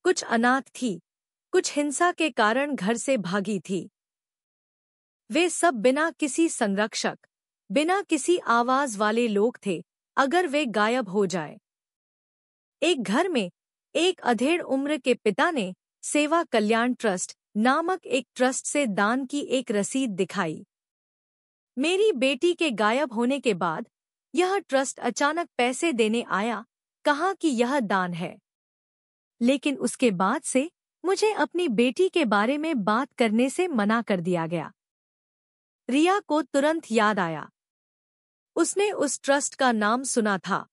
कुछ अनाथ थी, कुछ हिंसा के कारण घर से भागी थी। वे सब बिना किसी संरक्षक, बिना किसी आवाज वाले लोग थे अगर वे गायब हो जाए। एक घर में एक अधेड़ उम्र के पिता ने सेवा कल्याण ट्रस्ट नामक एक ट्रस्ट से दान की एक रसीद दिखाई। मेरी बेटी के गायब होने के बाद यह ट्रस्ट अचानक पैसे देने आया, कहा कि यह दान है। लेकिन उसके बाद से मुझे अपनी बेटी के बारे में बात करने से मना कर दिया गया। रिया को तुरंत याद आया। उसने उस ट्रस्ट का नाम सुना था।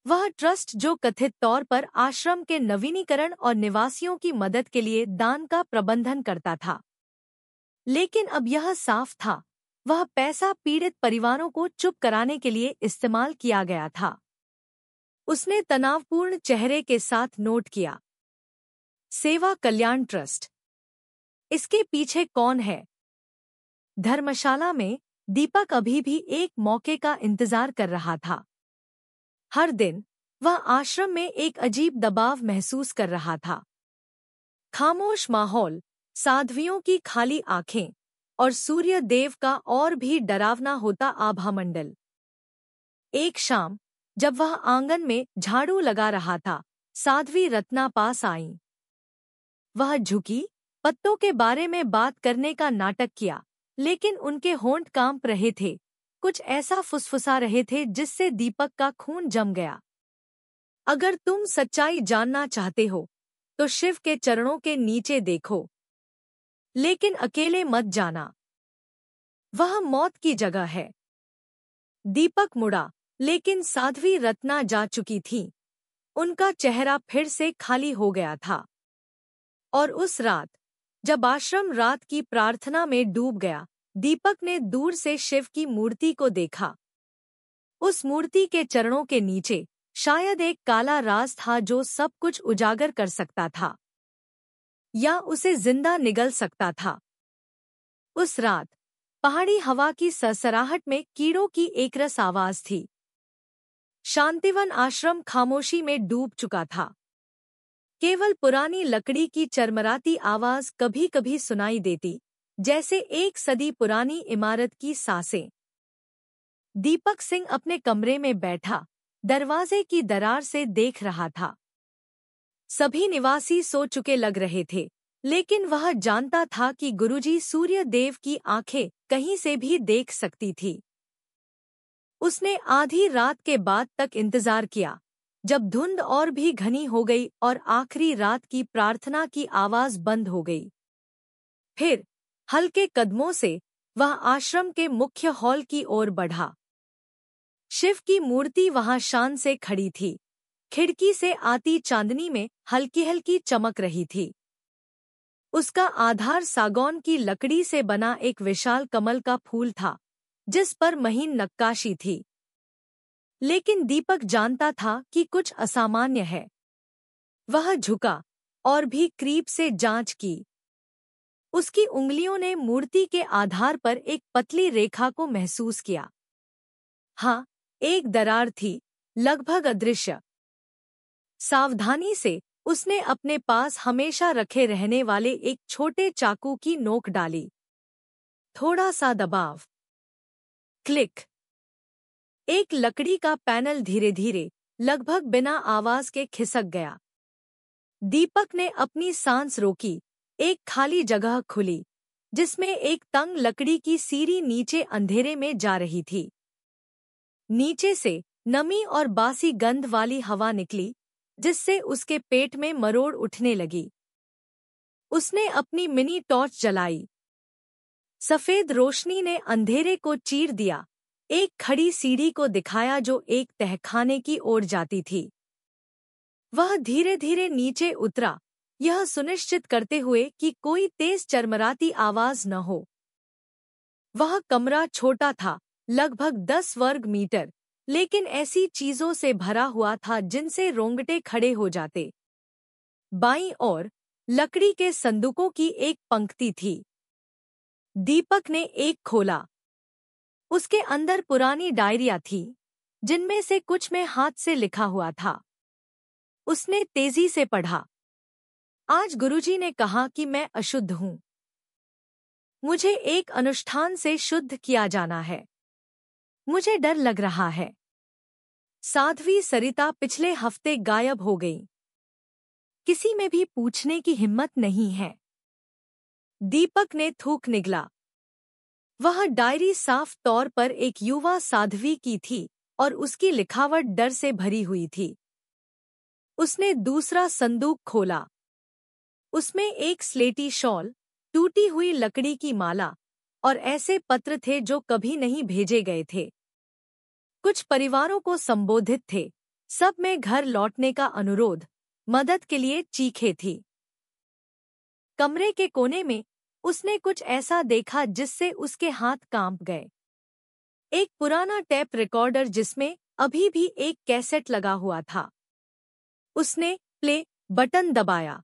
वह ट्रस्ट जो कथित तौर पर आश्रम के नवीनीकरण और निवासियों की मदद के लिए दान का प्रबंधन करता था। लेकिन अब यह साफ था, वह पैसा पीड़ित परिवारों को चुप कराने के लिए इस्तेमाल किया गया था। उसने तनावपूर्ण चेहरे के साथ नोट किया, सेवा कल्याण ट्रस्ट। इसके पीछे कौन है? धर्मशाला में दीपक अभी भी एक मौके का इंतजार कर रहा था। हर दिन वह आश्रम में एक अजीब दबाव महसूस कर रहा था। खामोश माहौल, साध्वियों की खाली आंखें और सूर्य देव का और भी डरावना होता आभामंडल। एक शाम जब वह आंगन में झाड़ू लगा रहा था, साध्वी रत्ना पास आईं। वह झुकी, पत्तों के बारे में बात करने का नाटक किया, लेकिन उनके होंठ कांप रहे थे। कुछ ऐसा फुसफुसा रहे थे जिससे दीपक का खून जम गया। अगर तुम सच्चाई जानना चाहते हो तो शिव के चरणों के नीचे देखो, लेकिन अकेले मत जाना, वह मौत की जगह है। दीपक मुड़ा, लेकिन साध्वी रत्ना जा चुकी थी। उनका चेहरा फिर से खाली हो गया था। और उस रात, जब आश्रम रात की प्रार्थना में डूब गया, दीपक ने दूर से शिव की मूर्ति को देखा। उस मूर्ति के चरणों के नीचे शायद एक काला राज था जो सब कुछ उजागर कर सकता था या उसे जिंदा निगल सकता था। उस रात पहाड़ी हवा की सरसराहट में कीड़ों की एकरस आवाज थी। शांतिवन आश्रम खामोशी में डूब चुका था। केवल पुरानी लकड़ी की चरमराती आवाज कभी-कभी सुनाई देती, जैसे एक सदी पुरानी इमारत की सांसें। दीपक सिंह अपने कमरे में बैठा, दरवाजे की दरार से देख रहा था। सभी निवासी सो चुके लग रहे थे, लेकिन वह जानता था कि गुरुजी सूर्य देव की आंखें कहीं से भी देख सकती थी। उसने आधी रात के बाद तक इंतजार किया, जब धुंध और भी घनी हो गई और आखिरी रात की प्रार्थना की आवाज बंद हो गई। फिर हल्के कदमों से वह आश्रम के मुख्य हॉल की ओर बढ़ा। शिव की मूर्ति वहां शान से खड़ी थी। खिड़की से आती चांदनी में हल्की हल्की चमक रही थी। उसका आधार सागौन की लकड़ी से बना एक विशाल कमल का फूल था, जिस पर महीन नक्काशी थी। लेकिन दीपक जानता था कि कुछ असामान्य है। वह झुका और भी करीब से जांच की। उसकी उंगलियों ने मूर्ति के आधार पर एक पतली रेखा को महसूस किया। हाँ, एक दरार थी, लगभग अदृश्य। सावधानी से उसने अपने पास हमेशा रखे रहने वाले एक छोटे चाकू की नोक डाली। थोड़ा सा दबाव। क्लिक। एक लकड़ी का पैनल धीरे धीरे, लगभग बिना आवाज के खिसक गया। दीपक ने अपनी सांस रोकी। एक खाली जगह खुली, जिसमें एक तंग लकड़ी की सीढ़ी नीचे अंधेरे में जा रही थी। नीचे से नमी और बासी गंध वाली हवा निकली, जिससे उसके पेट में मरोड़ उठने लगी। उसने अपनी मिनी टॉर्च जलाई। सफेद रोशनी ने अंधेरे को चीर दिया, एक खड़ी सीढ़ी को दिखाया जो एक तहखाने की ओर जाती थी। वह धीरे धीरे नीचे उतरा, यह सुनिश्चित करते हुए कि कोई तेज चरमराती आवाज न हो। वह कमरा छोटा था, लगभग 10 वर्ग मीटर, लेकिन ऐसी चीजों से भरा हुआ था जिनसे रोंगटे खड़े हो जाते। बाईं ओर लकड़ी के संदूकों की एक पंक्ति थी। दीपक ने एक खोला। उसके अंदर पुरानी डायरियां थीं, जिनमें से कुछ में हाथ से लिखा हुआ था। उसने तेजी से पढ़ा। आज गुरुजी ने कहा कि मैं अशुद्ध हूं। मुझे एक अनुष्ठान से शुद्ध किया जाना है। मुझे डर लग रहा है। साध्वी सरिता पिछले हफ्ते गायब हो गई। किसी में भी पूछने की हिम्मत नहीं है। दीपक ने थूक निगला। वह डायरी साफ तौर पर एक युवा साध्वी की थी और उसकी लिखावट डर से भरी हुई थी। उसने दूसरा संदूक खोला। उसमें एक स्लेटी शॉल, टूटी हुई लकड़ी की माला और ऐसे पत्र थे जो कभी नहीं भेजे गए थे। कुछ परिवारों को संबोधित थे, सब में घर लौटने का अनुरोध, मदद के लिए चीखें थी। कमरे के कोने में उसने कुछ ऐसा देखा जिससे उसके हाथ कांप गए। एक पुराना टेप रिकॉर्डर जिसमें अभी भी एक कैसेट लगा हुआ था। उसने प्ले बटन दबाया।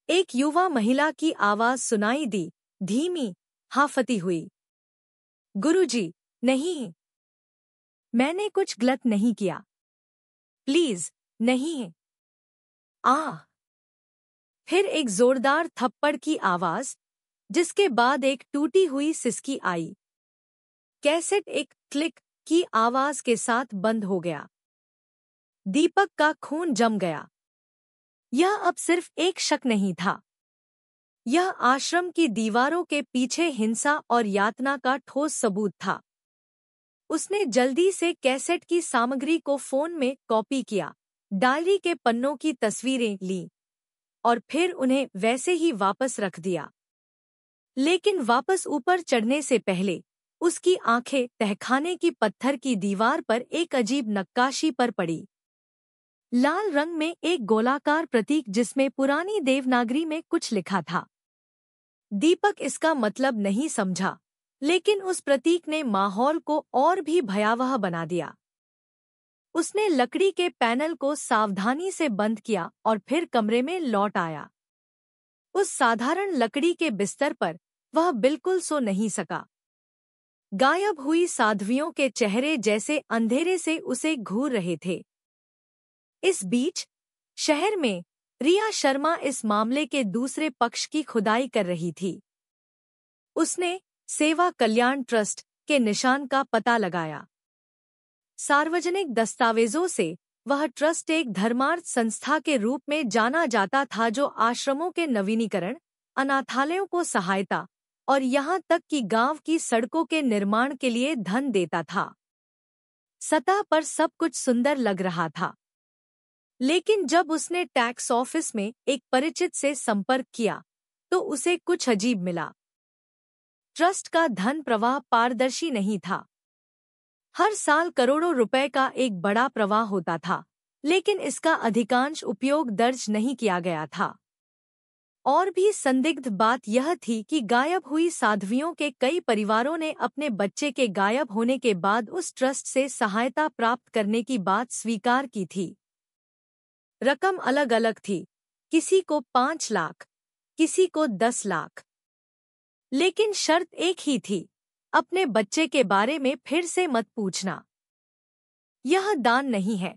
एक युवा महिला की आवाज सुनाई दी, धीमी, हाफती हुई। गुरुजी, नहीं, मैंने कुछ गलत नहीं किया। प्लीज, नहीं। फिर एक जोरदार थप्पड़ की आवाज, जिसके बाद एक टूटी हुई सिसकी आई। कैसेट एक क्लिक की आवाज के साथ बंद हो गया। दीपक का खून जम गया। यह अब सिर्फ एक शक नहीं था। यह आश्रम की दीवारों के पीछे हिंसा और यातना का ठोस सबूत था। उसने जल्दी से कैसेट की सामग्री को फोन में कॉपी किया, डायरी के पन्नों की तस्वीरें लीं और फिर उन्हें वैसे ही वापस रख दिया। लेकिन वापस ऊपर चढ़ने से पहले उसकी आंखें तहखाने की पत्थर की दीवार पर एक अजीब नक्काशी पर पड़ी। लाल रंग में एक गोलाकार प्रतीक जिसमें पुरानी देवनागरी में कुछ लिखा था। दीपक इसका मतलब नहीं समझा, लेकिन उस प्रतीक ने माहौल को और भी भयावह बना दिया। उसने लकड़ी के पैनल को सावधानी से बंद किया और फिर कमरे में लौट आया। उस साधारण लकड़ी के बिस्तर पर वह बिल्कुल सो नहीं सका। गायब हुई साध्वियों के चेहरे जैसे अंधेरे से उसे घूर रहे थे। इस बीच शहर में रिया शर्मा इस मामले के दूसरे पक्ष की खुदाई कर रही थी। उसने सेवा कल्याण ट्रस्ट के निशान का पता लगाया। सार्वजनिक दस्तावेजों से वह ट्रस्ट एक धर्मार्थ संस्था के रूप में जाना जाता था जो आश्रमों के नवीनीकरण, अनाथालयों को सहायता और यहाँ तक कि गांव की सड़कों के निर्माण के लिए धन देता था। सतह पर सब कुछ सुंदर लग रहा था, लेकिन जब उसने टैक्स ऑफिस में एक परिचित से संपर्क किया तो उसे कुछ अजीब मिला। ट्रस्ट का धन प्रवाह पारदर्शी नहीं था। हर साल करोड़ों रुपए का एक बड़ा प्रवाह होता था, लेकिन इसका अधिकांश उपयोग दर्ज नहीं किया गया था। और भी संदिग्ध बात यह थी कि गायब हुई साध्वियों के कई परिवारों ने अपने बच्चे के गायब होने के बाद उस ट्रस्ट से सहायता प्राप्त करने की बात स्वीकार की थी। रकम अलग अलग थी, किसी को 5 लाख, किसी को 10 लाख। लेकिन शर्त एक ही थी, अपने बच्चे के बारे में फिर से मत पूछना। यह दान नहीं है,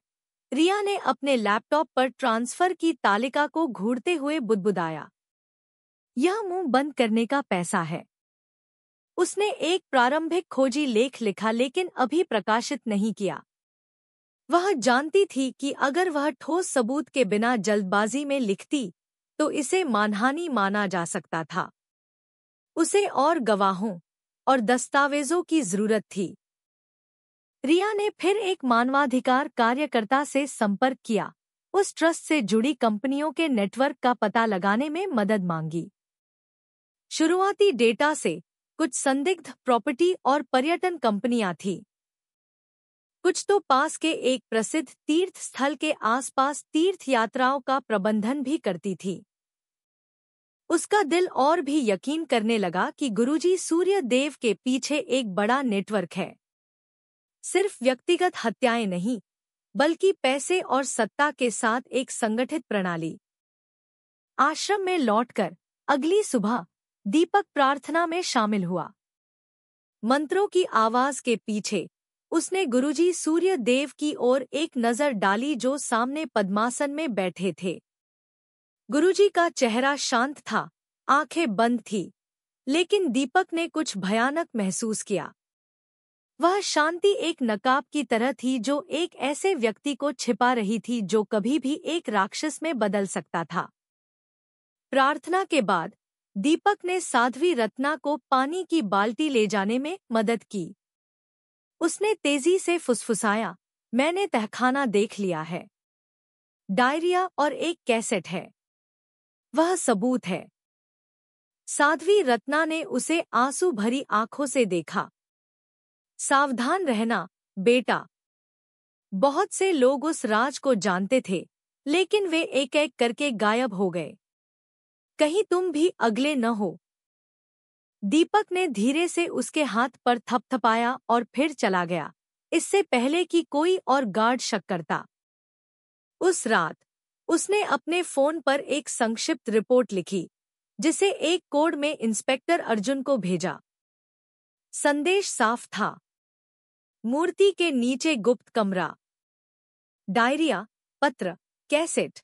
रिया ने अपने लैपटॉप पर ट्रांसफर की तालिका को घूरते हुए बुदबुदाया। यह मुंह बंद करने का पैसा है। उसने एक प्रारंभिक खोजी लेख लिखा लेकिन अभी प्रकाशित नहीं किया। वह जानती थी कि अगर वह ठोस सबूत के बिना जल्दबाजी में लिखती तो इसे मानहानि माना जा सकता था। उसे और गवाहों और दस्तावेजों की जरूरत थी। रिया ने फिर एक मानवाधिकार कार्यकर्ता से संपर्क किया, उस ट्रस्ट से जुड़ी कंपनियों के नेटवर्क का पता लगाने में मदद मांगी। शुरुआती डेटा से कुछ संदिग्ध प्रॉपर्टी और पर्यटन कंपनियां थीं। कुछ तो पास के एक प्रसिद्ध तीर्थ स्थल के आसपास तीर्थ यात्राओं का प्रबंधन भी करती थी। उसका दिल और भी यकीन करने लगा कि गुरुजी सूर्य देव के पीछे एक बड़ा नेटवर्क है। सिर्फ व्यक्तिगत हत्याएं नहीं, बल्कि पैसे और सत्ता के साथ एक संगठित प्रणाली। आश्रम में लौटकर अगली सुबह दीपक प्रार्थना में शामिल हुआ। मंत्रों की आवाज के पीछे उसने गुरुजी सूर्य देव की ओर एक नजर डाली जो सामने पद्मासन में बैठे थे। गुरुजी का चेहरा शांत था, आंखें बंद थी, लेकिन दीपक ने कुछ भयानक महसूस किया। वह शांति एक नकाब की तरह थी जो एक ऐसे व्यक्ति को छिपा रही थी जो कभी भी एक राक्षस में बदल सकता था। प्रार्थना के बाद दीपक ने साध्वी रत्ना को पानी की बाल्टी ले जाने में मदद की। उसने तेजी से फुसफुसाया, मैंने तहखाना देख लिया है। डायरिया और एक कैसेट है। वह सबूत है। साध्वी रत्ना ने उसे आंसू भरी आंखों से देखा। सावधान रहना, बेटा। बहुत से लोग उस राज को जानते थे, लेकिन वे एक एक करके गायब हो गए। कहीं तुम भी अगले न हो। दीपक ने धीरे से उसके हाथ पर थपथपाया और फिर चला गया, इससे पहले कि कोई और गार्ड शक करता। उस रात उसने अपने फोन पर एक संक्षिप्त रिपोर्ट लिखी, जिसे एक कोड में इंस्पेक्टर अर्जुन को भेजा। संदेश साफ था। मूर्ति के नीचे गुप्त कमरा, डायरिया, पत्र, कैसेट,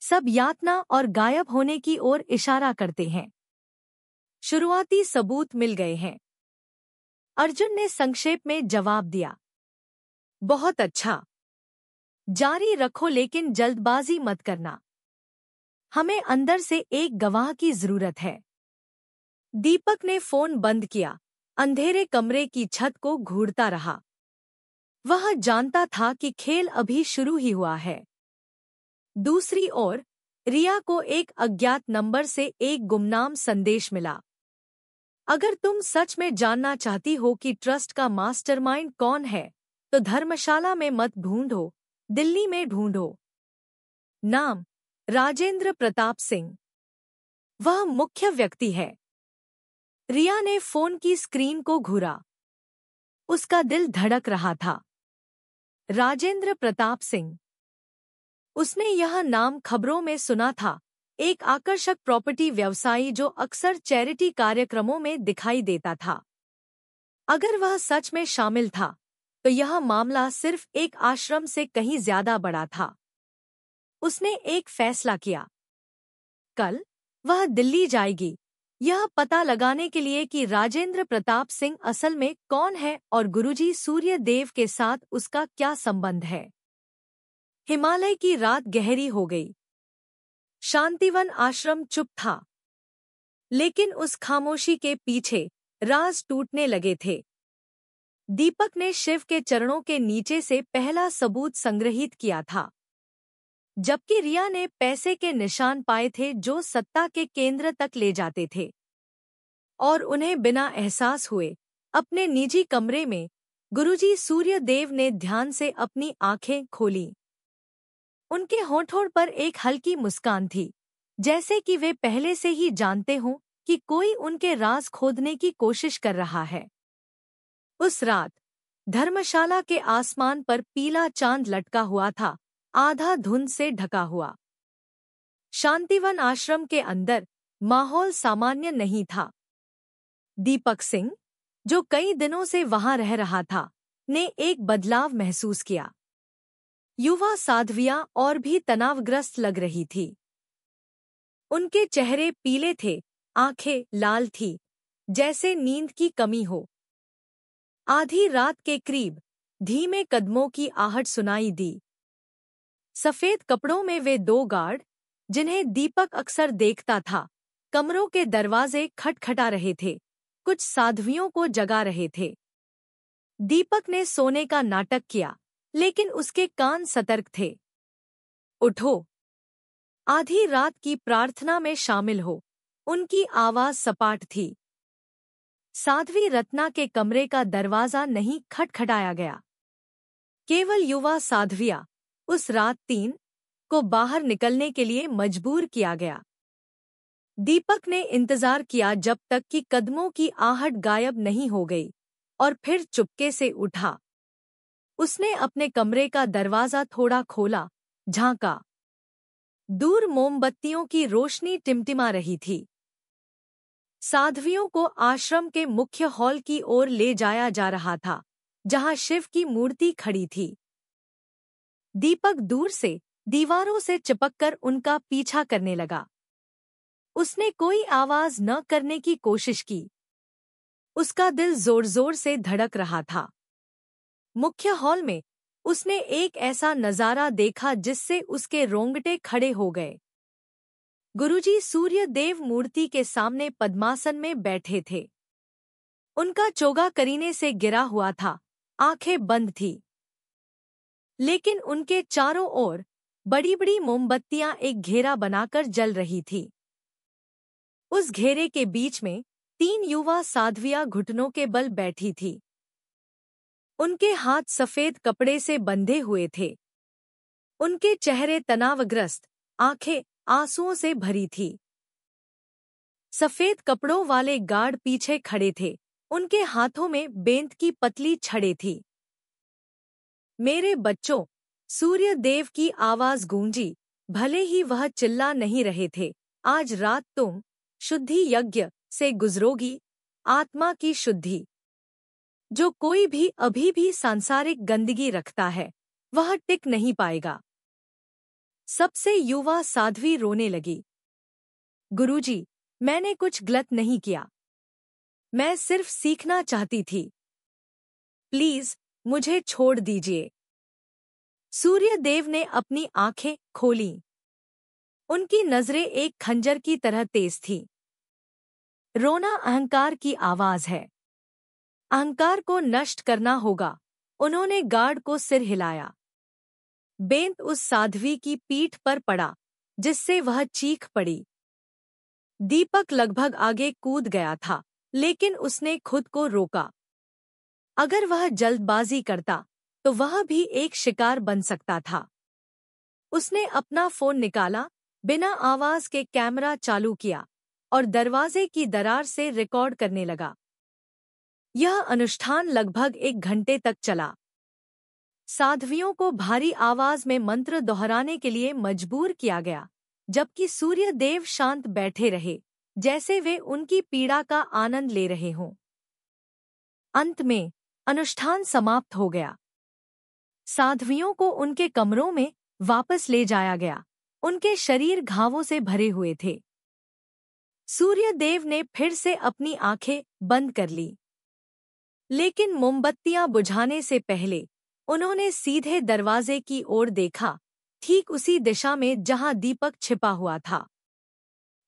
सब यातना और गायब होने की ओर इशारा करते हैं। शुरुआती सबूत मिल गए हैं। अर्जुन ने संक्षेप में जवाब दिया, बहुत अच्छा। जारी रखो लेकिन जल्दबाजी मत करना। हमें अंदर से एक गवाह की जरूरत है। दीपक ने फोन बंद किया, अंधेरे कमरे की छत को घूरता रहा। वह जानता था कि खेल अभी शुरू ही हुआ है। दूसरी ओर रिया को एक अज्ञात नंबर से एक गुमनाम संदेश मिला। अगर तुम सच में जानना चाहती हो कि ट्रस्ट का मास्टरमाइंड कौन है, तो धर्मशाला में मत ढूंढो, दिल्ली में ढूंढो। नाम राजेंद्र प्रताप सिंह। वह मुख्य व्यक्ति है। रिया ने फोन की स्क्रीन को घूरा। उसका दिल धड़क रहा था। राजेंद्र प्रताप सिंह। उसने यह नाम खबरों में सुना था, एक आकर्षक प्रॉपर्टी व्यवसायी जो अक्सर चैरिटी कार्यक्रमों में दिखाई देता था। अगर वह सच में शामिल था, तो यह मामला सिर्फ एक आश्रम से कहीं ज्यादा बड़ा था। उसने एक फैसला किया। कल वह दिल्ली जाएगी, यह पता लगाने के लिए कि राजेंद्र प्रताप सिंह असल में कौन है और गुरुजी सूर्यदेव के साथ उसका क्या संबंध है। हिमालय की रात गहरी हो गई। शांतिवन आश्रम चुप था, लेकिन उस खामोशी के पीछे राज टूटने लगे थे। दीपक ने शिव के चरणों के नीचे से पहला सबूत संग्रहित किया था, जबकि रिया ने पैसे के निशान पाए थे जो सत्ता के केंद्र तक ले जाते थे। और उन्हें बिना एहसास हुए अपने निजी कमरे में गुरुजी सूर्यदेव ने ध्यान से अपनी आंखें खोलीं। उनके होठों पर एक हल्की मुस्कान थी, जैसे कि वे पहले से ही जानते हों कि कोई उनके राज खोदने की कोशिश कर रहा है। उस रात धर्मशाला के आसमान पर पीला चांद लटका हुआ था, आधा धुंध से ढका हुआ। शांतिवन आश्रम के अंदर माहौल सामान्य नहीं था। दीपक सिंह, जो कई दिनों से वहां रह रहा था, ने एक बदलाव महसूस किया। युवा साध्वियां और भी तनावग्रस्त लग रही थी। उनके चेहरे पीले थे, आंखें लाल थी, जैसे नींद की कमी हो। आधी रात के करीब धीमे कदमों की आहट सुनाई दी। सफेद कपड़ों में वे दो गार्ड, जिन्हें दीपक अक्सर देखता था, कमरों के दरवाजे खटखटा रहे थे, कुछ साध्वियों को जगा रहे थे। दीपक ने सोने का नाटक किया, लेकिन उसके कान सतर्क थे। उठो, आधी रात की प्रार्थना में शामिल हो। उनकी आवाज सपाट थी। साध्वी रत्ना के कमरे का दरवाजा नहीं खटखटाया गया। केवल युवा साध्विया उस रात 3 को बाहर निकलने के लिए मजबूर किया गया। दीपक ने इंतजार किया जब तक कि कदमों की आहट गायब नहीं हो गई, और फिर चुपके से उठा। उसने अपने कमरे का दरवाजा थोड़ा खोला, झांका। दूर मोमबत्तियों की रोशनी टिमटिमा रही थी। साध्वियों को आश्रम के मुख्य हॉल की ओर ले जाया जा रहा था, जहां शिव की मूर्ति खड़ी थी। दीपक दूर से दीवारों से चिपककर उनका पीछा करने लगा। उसने कोई आवाज न करने की कोशिश की। उसका दिल जोर-जोर से धड़क रहा था। मुख्य हॉल में उसने एक ऐसा नजारा देखा जिससे उसके रोंगटे खड़े हो गए। गुरुजी सूर्यदेव मूर्ति के सामने पद्मासन में बैठे थे। उनका चोगा करीने से गिरा हुआ था, आंखें बंद थी। लेकिन उनके चारों ओर बड़ी-बड़ी मोमबत्तियां एक घेरा बनाकर जल रही थी। उस घेरे के बीच में 3 युवा साध्वियां घुटनों के बल बैठी थी। उनके हाथ सफेद कपड़े से बंधे हुए थे। उनके चेहरे तनावग्रस्त, आंखें आंसुओं से भरी थी। सफेद कपड़ों वाले गार्ड पीछे खड़े थे, उनके हाथों में बेंत की पतली छड़ें थी। मेरे बच्चों, सूर्यदेव की आवाज गूंजी, भले ही वह चिल्ला नहीं रहे थे। आज रात तुम शुद्धि यज्ञ से गुजरोगी, आत्मा की शुद्धि। जो कोई भी अभी भी सांसारिक गंदगी रखता है, वह टिक नहीं पाएगा। सबसे युवा साध्वी रोने लगी। गुरुजी, मैंने कुछ गलत नहीं किया। मैं सिर्फ सीखना चाहती थी। प्लीज मुझे छोड़ दीजिए। सूर्यदेव ने अपनी आंखें खोलीं। उनकी नजरें एक खंजर की तरह तेज थीं। रोना अहंकार की आवाज है। अहंकार को नष्ट करना होगा। उन्होंने गार्ड को सिर हिलाया। बेंत उस साध्वी की पीठ पर पड़ा, जिससे वह चीख पड़ी। दीपक लगभग आगे कूद गया था, लेकिन उसने खुद को रोका। अगर वह जल्दबाजी करता, तो वह भी एक शिकार बन सकता था। उसने अपना फोन निकाला, बिना आवाज के कैमरा चालू किया और दरवाजे की दरार से रिकॉर्ड करने लगा। यह अनुष्ठान लगभग 1 घंटे तक चला। साध्वियों को भारी आवाज में मंत्र दोहराने के लिए मजबूर किया गया, जबकि सूर्य देव शांत बैठे रहे, जैसे वे उनकी पीड़ा का आनंद ले रहे हों। अंत में अनुष्ठान समाप्त हो गया। साध्वियों को उनके कमरों में वापस ले जाया गया। उनके शरीर घावों से भरे हुए थे। सूर्यदेव ने फिर से अपनी आंखें बंद कर ली, लेकिन मोमबत्तियां बुझाने से पहले उन्होंने सीधे दरवाजे की ओर देखा, ठीक उसी दिशा में जहां दीपक छिपा हुआ था।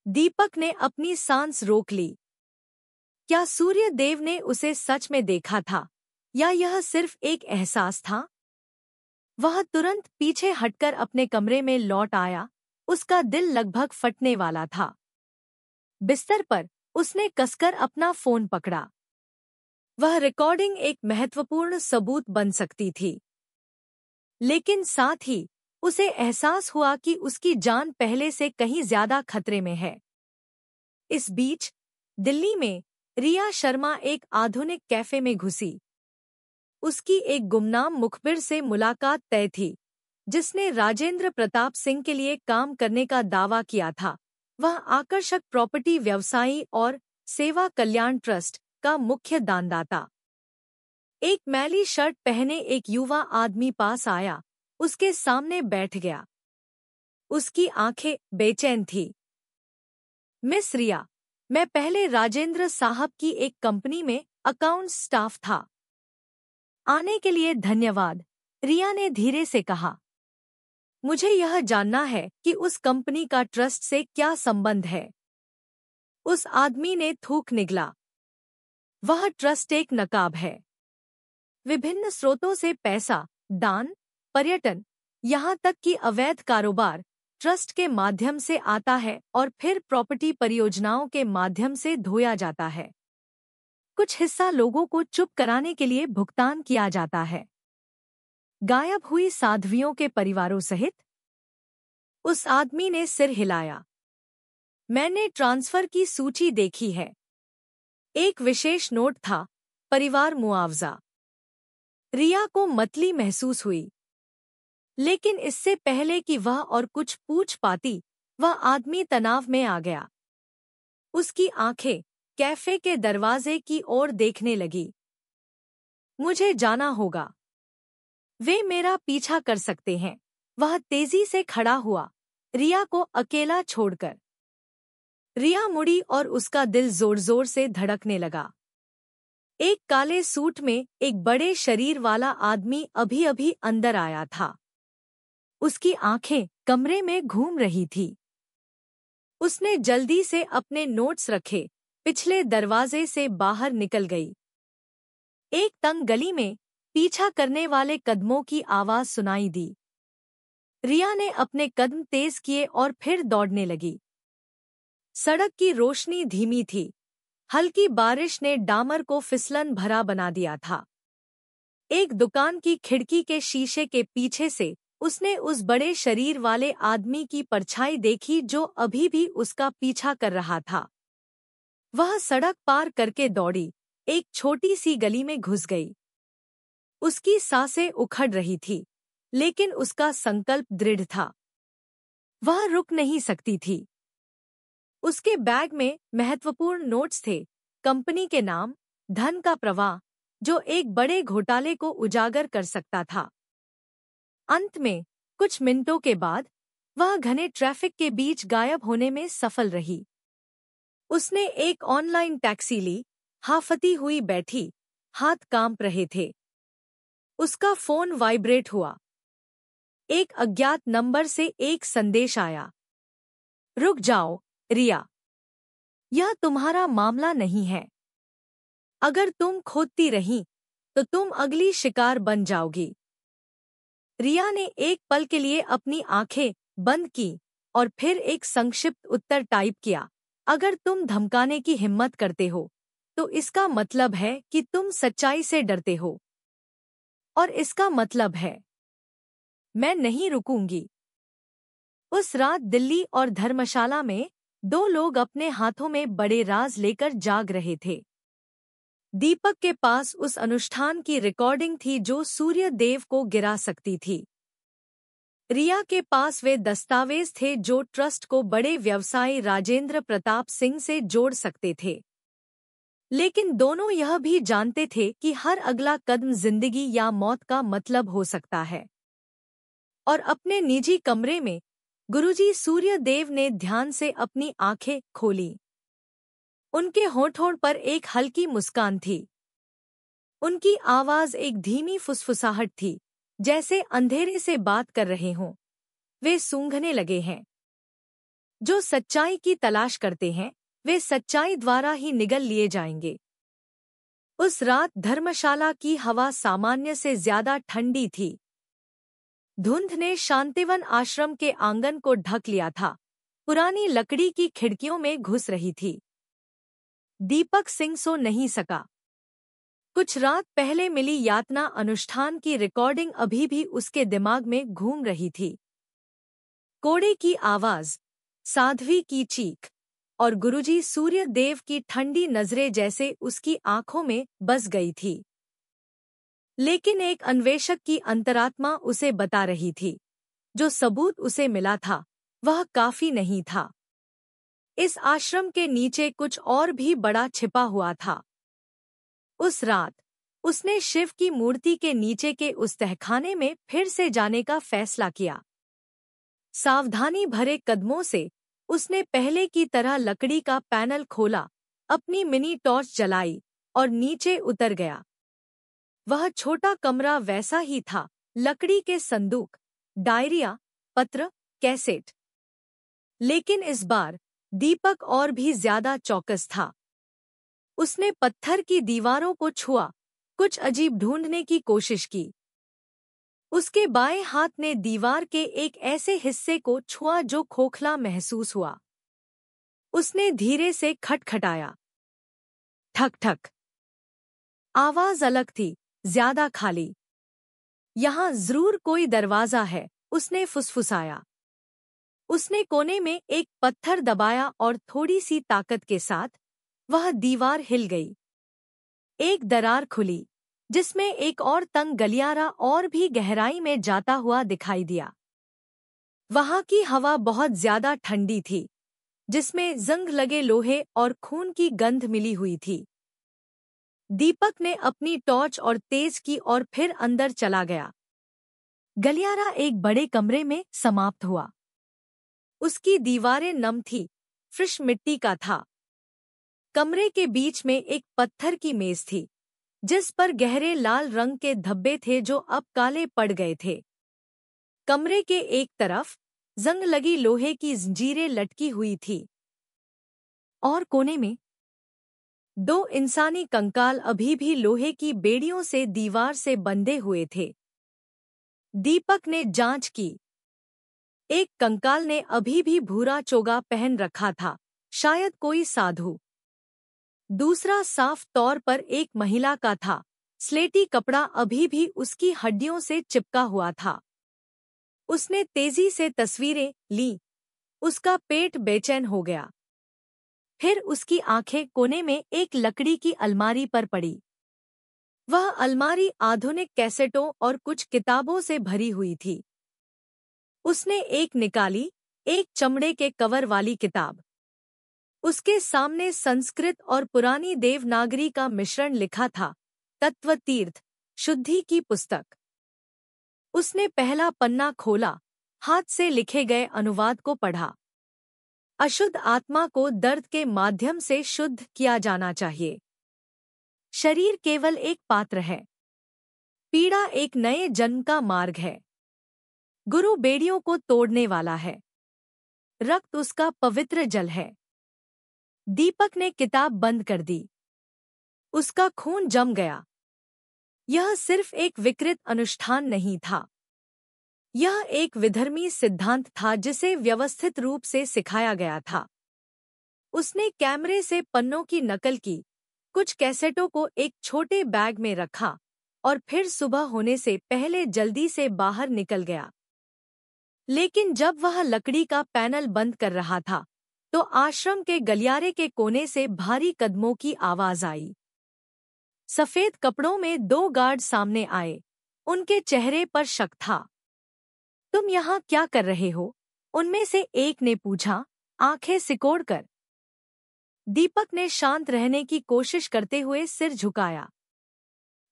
दीपक ने अपनी सांस रोक ली। क्या सूर्यदेव ने उसे सच में देखा था, या यह सिर्फ एक एहसास था? वह तुरंत पीछे हटकर अपने कमरे में लौट आया। उसका दिल लगभग फटने वाला था। बिस्तर पर उसने कसकर अपना फोन पकड़ा। वह रिकॉर्डिंग एक महत्वपूर्ण सबूत बन सकती थी, लेकिन साथ ही उसे एहसास हुआ कि उसकी जान पहले से कहीं ज्यादा खतरे में है। इस बीच दिल्ली में रिया शर्मा एक आधुनिक कैफे में घुसी। उसकी एक गुमनाम मुखबिर से मुलाकात तय थी, जिसने राजेंद्र प्रताप सिंह के लिए काम करने का दावा किया था। वह आकर्षक प्रॉपर्टी व्यवसायी और सेवा कल्याण ट्रस्ट का मुख्य दानदाता। एक मैली शर्ट पहने एक युवा आदमी पास आया, उसके सामने बैठ गया। उसकी आंखें बेचैन थी। मिस रिया, मैं पहले राजेंद्र साहब की एक कंपनी में अकाउंट्स स्टाफ था। आने के लिए धन्यवाद, रिया ने धीरे से कहा। मुझे यह जानना है कि उस कंपनी का ट्रस्ट से क्या संबंध है। उस आदमी ने थूक निगला। वह ट्रस्ट एक नकाब है। विभिन्न स्रोतों से पैसा, दान, पर्यटन, यहाँ तक कि अवैध कारोबार ट्रस्ट के माध्यम से आता है और फिर प्रॉपर्टी परियोजनाओं के माध्यम से धोया जाता है। कुछ हिस्सा लोगों को चुप कराने के लिए भुगतान किया जाता है। गायब हुई साध्वियों के परिवारों सहित? उस आदमी ने सिर हिलाया। मैंने ट्रांसफर की सूची देखी है। एक विशेष नोट था, परिवार मुआवजा। रिया को मतली महसूस हुई, लेकिन इससे पहले कि वह और कुछ पूछ पाती, वह आदमी तनाव में आ गया। उसकी आंखें कैफे के दरवाजे की ओर देखने लगी। मुझे जाना होगा। वे मेरा पीछा कर सकते हैं। वह तेजी से खड़ा हुआ, रिया को अकेला छोड़कर। रिया मुड़ी और उसका दिल जोर जोर से धड़कने लगा। एक काले सूट में एक बड़े शरीर वाला आदमी अभी अभी अंदर आया था। उसकी आंखें कमरे में घूम रही थी। उसने जल्दी से अपने नोट्स रखे, पिछले दरवाजे से बाहर निकल गई। एक तंग गली में पीछा करने वाले कदमों की आवाज सुनाई दी। रिया ने अपने कदम तेज किए और फिर दौड़ने लगी। सड़क की रोशनी धीमी थी। हल्की बारिश ने डामर को फिसलन भरा बना दिया था। एक दुकान की खिड़की के शीशे के पीछे से उसने उस बड़े शरीर वाले आदमी की परछाई देखी जो अभी भी उसका पीछा कर रहा था। वह सड़क पार करके दौड़ी, एक छोटी सी गली में घुस गई। उसकी सांसें उखड़ रही थी, लेकिन उसका संकल्प दृढ़ था। वह रुक नहीं सकती थी। उसके बैग में महत्वपूर्ण नोट्स थे, कंपनी के नाम, धन का प्रवाह, जो एक बड़े घोटाले को उजागर कर सकता था। अंत में कुछ मिनटों के बाद वह घने ट्रैफिक के बीच गायब होने में सफल रही। उसने एक ऑनलाइन टैक्सी ली, हाफती हुई बैठी, हाथ कांप रहे थे। उसका फोन वाइब्रेट हुआ। एक अज्ञात नंबर से एक संदेश आया। रुक जाओ, रिया। यह तुम्हारा मामला नहीं है। अगर तुम खोदती रही, तो तुम अगली शिकार बन जाओगी। रिया ने एक पल के लिए अपनी आंखें बंद की और फिर एक संक्षिप्त उत्तर टाइप किया। अगर तुम धमकाने की हिम्मत करते हो, तो इसका मतलब है कि तुम सच्चाई से डरते हो। और इसका मतलब है मैं नहीं रुकूंगी। उस रात दिल्ली और धर्मशाला में 2 लोग अपने हाथों में बड़े राज लेकर जाग रहे थे। दीपक के पास उस अनुष्ठान की रिकॉर्डिंग थी जो सूर्य देव को गिरा सकती थी। रिया के पास वे दस्तावेज थे जो ट्रस्ट को बड़े व्यवसायी राजेंद्र प्रताप सिंह से जोड़ सकते थे। लेकिन दोनों यह भी जानते थे कि हर अगला कदम जिंदगी या मौत का मतलब हो सकता है। और अपने निजी कमरे में गुरुजी सूर्यदेव ने ध्यान से अपनी आंखें खोली। उनके होठों पर एक हल्की मुस्कान थी। उनकी आवाज एक धीमी फुसफुसाहट थी, जैसे अंधेरे से बात कर रहे हों। वे सूंघने लगे हैं। जो सच्चाई की तलाश करते हैं वे सच्चाई द्वारा ही निगल लिए जाएंगे। उस रात धर्मशाला की हवा सामान्य से ज्यादा ठंडी थी। धुंध ने शांतिवन आश्रम के आंगन को ढक लिया था। पुरानी लकड़ी की खिड़कियों में घुस रही थी। दीपक सिंह सो नहीं सका। कुछ रात पहले मिली यातना अनुष्ठान की रिकॉर्डिंग अभी भी उसके दिमाग में घूम रही थी। कोड़े की आवाज, साध्वी की चीख और गुरुजी सूर्यदेव की ठंडी नजरें जैसे उसकी आंखों में बस गई थी। लेकिन एक अन्वेषक की अंतरात्मा उसे बता रही थी, जो सबूत उसे मिला था वह काफी नहीं था। इस आश्रम के नीचे कुछ और भी बड़ा छिपा हुआ था। उस रात उसने शिव की मूर्ति के नीचे के उस तहखाने में फिर से जाने का फैसला किया। सावधानी भरे कदमों से उसने पहले की तरह लकड़ी का पैनल खोला, अपनी मिनी टॉर्च जलाई और नीचे उतर गया। वह छोटा कमरा वैसा ही था, लकड़ी के संदूक, डायरिया, पत्र, कैसेट। लेकिन इस बार दीपक और भी ज्यादा चौकस था। उसने पत्थर की दीवारों को छुआ, कुछ अजीब ढूंढने की कोशिश की। उसके बाएं हाथ ने दीवार के एक ऐसे हिस्से को छुआ जो खोखला महसूस हुआ। उसने धीरे से खटखटाया। ठक ठक। आवाज अलग थी, ज्यादा खाली। यहाँ जरूर कोई दरवाजा है, उसने फुसफुसाया। उसने कोने में एक पत्थर दबाया और थोड़ी सी ताकत के साथ वह दीवार हिल गई। एक दरार खुली, जिसमें एक और तंग गलियारा और भी गहराई में जाता हुआ दिखाई दिया। वहां की हवा बहुत ज्यादा ठंडी थी, जिसमें जंग लगे लोहे और खून की गंध मिली हुई थी। दीपक ने अपनी टॉर्च और तेज की और फिर अंदर चला गया। गलियारा एक बड़े कमरे में समाप्त हुआ। उसकी दीवारें नम थी, फ्रेश मिट्टी का था। कमरे के बीच में एक पत्थर की मेज थी, जिस पर गहरे लाल रंग के धब्बे थे जो अब काले पड़ गए थे। कमरे के एक तरफ जंग लगी लोहे की जंजीरें लटकी हुई थी और कोने में 2 इंसानी कंकाल अभी भी लोहे की बेड़ियों से दीवार से बंधे हुए थे। दीपक ने जांच की। एक कंकाल ने अभी भी भूरा चोगा पहन रखा था, शायद कोई साधु। दूसरा साफ तौर पर एक महिला का था, स्लेटी कपड़ा अभी भी उसकी हड्डियों से चिपका हुआ था। उसने तेजी से तस्वीरें ली। उसका पेट बेचैन हो गया। फिर उसकी आंखें कोने में एक लकड़ी की अलमारी पर पड़ी। वह अलमारी आधुनिक कैसेटों और कुछ किताबों से भरी हुई थी। उसने एक निकाली, एक चमड़े के कवर वाली किताब। उसके सामने संस्कृत और पुरानी देवनागरी का मिश्रण लिखा था, तत्व तीर्थ, शुद्धि की पुस्तक। उसने पहला पन्ना खोला, हाथ से लिखे गए अनुवाद को पढ़ा। अशुद्ध आत्मा को दर्द के माध्यम से शुद्ध किया जाना चाहिए। शरीर केवल एक पात्र है। पीड़ा एक नए जन्म का मार्ग है। गुरु बेड़ियों को तोड़ने वाला है। रक्त उसका पवित्र जल है। दीपक ने किताब बंद कर दी। उसका खून जम गया। यह सिर्फ एक विकृत अनुष्ठान नहीं था। यह एक विधर्मी सिद्धांत था जिसे व्यवस्थित रूप से सिखाया गया था। उसने कैमरे से पन्नों की नकल की, कुछ कैसेटों को एक छोटे बैग में रखा और फिर सुबह होने से पहले जल्दी से बाहर निकल गया। लेकिन जब वह लकड़ी का पैनल बंद कर रहा था, तो आश्रम के गलियारे के कोने से भारी कदमों की आवाज आई। सफेद कपड़ों में 2 गार्ड सामने आए। उनके चेहरे पर शक था। तुम यहाँ क्या कर रहे हो? उनमें से एक ने पूछा, आंखें सिकोड़कर। दीपक ने शांत रहने की कोशिश करते हुए सिर झुकाया।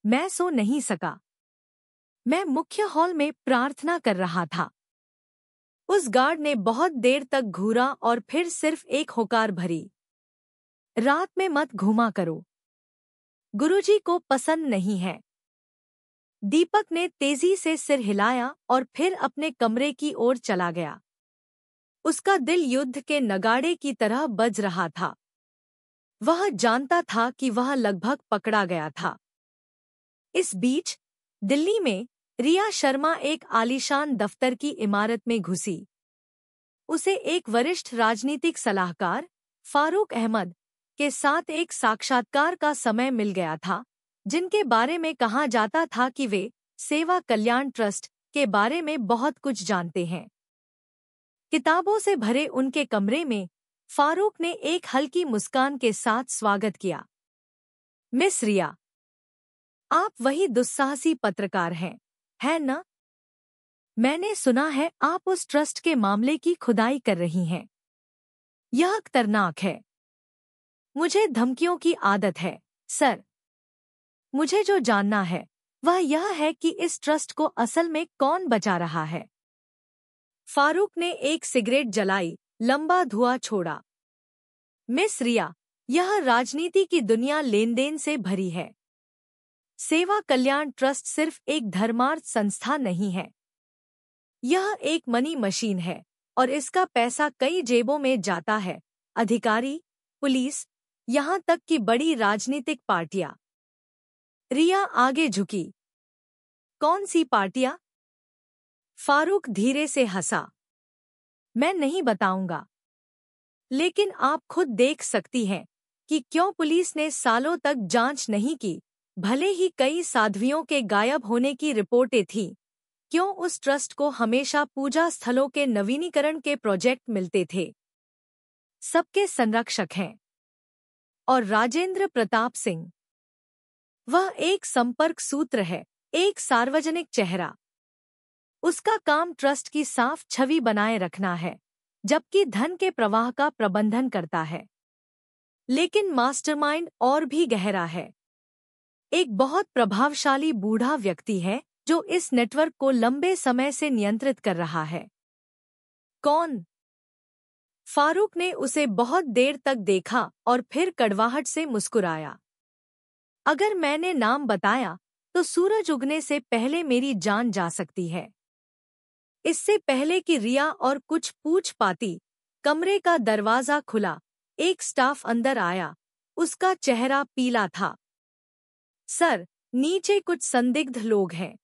मैं सो नहीं सका। मैं मुख्य हॉल में प्रार्थना कर रहा था। उस गार्ड ने बहुत देर तक घूरा और फिर सिर्फ एक होकार भरी, रात में मत घूमा करो, गुरुजी को पसंद नहीं है। दीपक ने तेजी से सिर हिलाया और फिर अपने कमरे की ओर चला गया। उसका दिल युद्ध के नगाड़े की तरह बज रहा था। वह जानता था कि वह लगभग पकड़ा गया था। इस बीच दिल्ली में रिया शर्मा एक आलीशान दफ्तर की इमारत में घुसी। उसे एक वरिष्ठ राजनीतिक सलाहकार फारूक अहमद के साथ एक साक्षात्कार का समय मिल गया था, जिनके बारे में कहा जाता था कि वे सेवा कल्याण ट्रस्ट के बारे में बहुत कुछ जानते हैं। किताबों से भरे उनके कमरे में फारूक ने एक हल्की मुस्कान के साथ स्वागत किया। मिस रिया, आप वही दुस्साहसी पत्रकार हैं, है न? मैंने सुना है आप उस ट्रस्ट के मामले की खुदाई कर रही हैं। यह खतरनाक है। मुझे धमकियों की आदत है, सर। मुझे जो जानना है वह यह है कि इस ट्रस्ट को असल में कौन बचा रहा है। फारूक ने एक सिगरेट जलाई, लंबा धुआं छोड़ा। मिस रिया, यह राजनीति की दुनिया लेनदेन से भरी है। सेवा कल्याण ट्रस्ट सिर्फ एक धर्मार्थ संस्था नहीं है। यह एक मनी मशीन है और इसका पैसा कई जेबों में जाता है। अधिकारी, पुलिस, यहाँ तक कि बड़ी राजनीतिक पार्टियां। रिया आगे झुकी। कौन सी पार्टियां? फारूक धीरे से हंसा। मैं नहीं बताऊंगा, लेकिन आप खुद देख सकती हैं कि क्यों पुलिस ने सालों तक जांच नहीं की। भले ही कई साध्वियों के गायब होने की रिपोर्टें थीं, क्यों उस ट्रस्ट को हमेशा पूजा स्थलों के नवीनीकरण के प्रोजेक्ट मिलते थे। सबके संरक्षक हैं। और राजेंद्र प्रताप सिंह, वह एक संपर्क सूत्र है, एक सार्वजनिक चेहरा। उसका काम ट्रस्ट की साफ छवि बनाए रखना है, जबकि धन के प्रवाह का प्रबंधन करता है। लेकिन मास्टरमाइंड और भी गहरा है। एक बहुत प्रभावशाली बूढ़ा व्यक्ति है जो इस नेटवर्क को लंबे समय से नियंत्रित कर रहा है। कौन? फारूक ने उसे बहुत देर तक देखा और फिर कड़वाहट से मुस्कुराया। अगर मैंने नाम बताया तो सूरज उगने से पहले मेरी जान जा सकती है। इससे पहले कि रिया और कुछ पूछ पाती, कमरे का दरवाजा खुला। एक स्टाफ अंदर आया। उसका चेहरा पीला था। सर, नीचे कुछ संदिग्ध लोग हैं।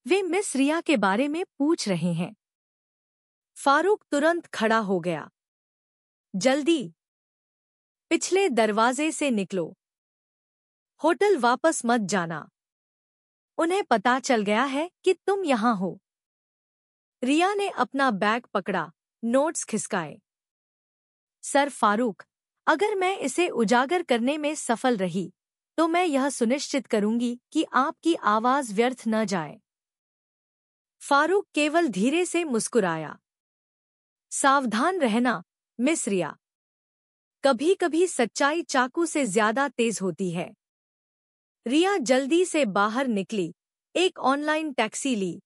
वे मिस रिया के बारे में पूछ रहे हैं। फारूक तुरंत खड़ा हो गया। जल्दी पिछले दरवाजे से निकलो। होटल वापस मत जाना। उन्हें पता चल गया है कि तुम यहाँ हो। रिया ने अपना बैग पकड़ा, नोट्स खिसकाए। सर फारूक, अगर मैं इसे उजागर करने में सफल रही तो मैं यह सुनिश्चित करूंगी कि आपकी आवाज व्यर्थ न जाए। फारूक केवल धीरे से मुस्कुराया। सावधान रहना, मिस रिया। कभी-कभी सच्चाई चाकू से ज्यादा तेज होती है। रिया जल्दी से बाहर निकली, एक ऑनलाइन टैक्सी ली।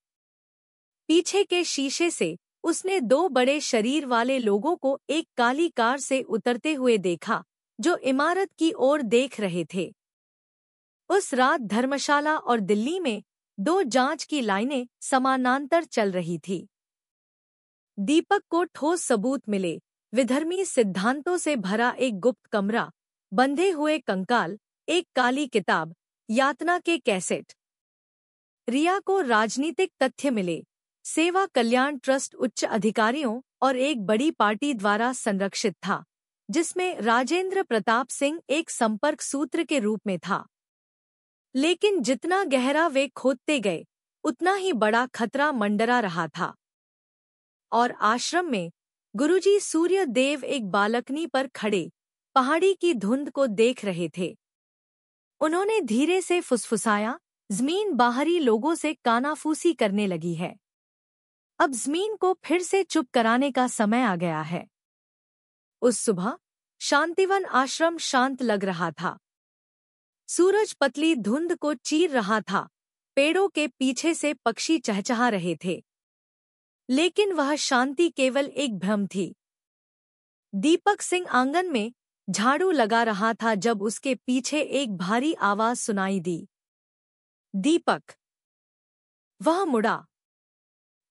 पीछे के शीशे से उसने 2 बड़े शरीर वाले लोगों को एक काली कार से उतरते हुए देखा, जो इमारत की ओर देख रहे थे। उस रात धर्मशाला और दिल्ली में 2 जांच की लाइनें समानांतर चल रही थी। दीपक को ठोस सबूत मिले, विधर्मी सिद्धांतों से भरा एक गुप्त कमरा, बंधे हुए कंकाल, एक काली किताब, यातना के कैसेट। रिया को राजनीतिक तथ्य मिले, सेवा कल्याण ट्रस्ट उच्च अधिकारियों और एक बड़ी पार्टी द्वारा संरक्षित था, जिसमें राजेंद्र प्रताप सिंह एक संपर्क सूत्र के रूप में था। लेकिन जितना गहरा वे खोदते गए, उतना ही बड़ा खतरा मंडरा रहा था। और आश्रम में गुरुजी सूर्य देव एक बालकनी पर खड़े पहाड़ी की धुंध को देख रहे थे। उन्होंने धीरे से फुसफुसाया, ज़मीन बाहरी लोगों से कानाफूसी करने लगी है। अब ज़मीन को फिर से चुप कराने का समय आ गया है। उस सुबह शांतिवन आश्रम शांत लग रहा था। सूरज पतली धुंध को चीर रहा था, पेड़ों के पीछे से पक्षी चहचहा रहे थे। लेकिन वह शांति केवल एक भ्रम थी। दीपक सिंह आंगन में झाड़ू लगा रहा था जब उसके पीछे एक भारी आवाज सुनाई दी। दीपक! वह मुड़ा।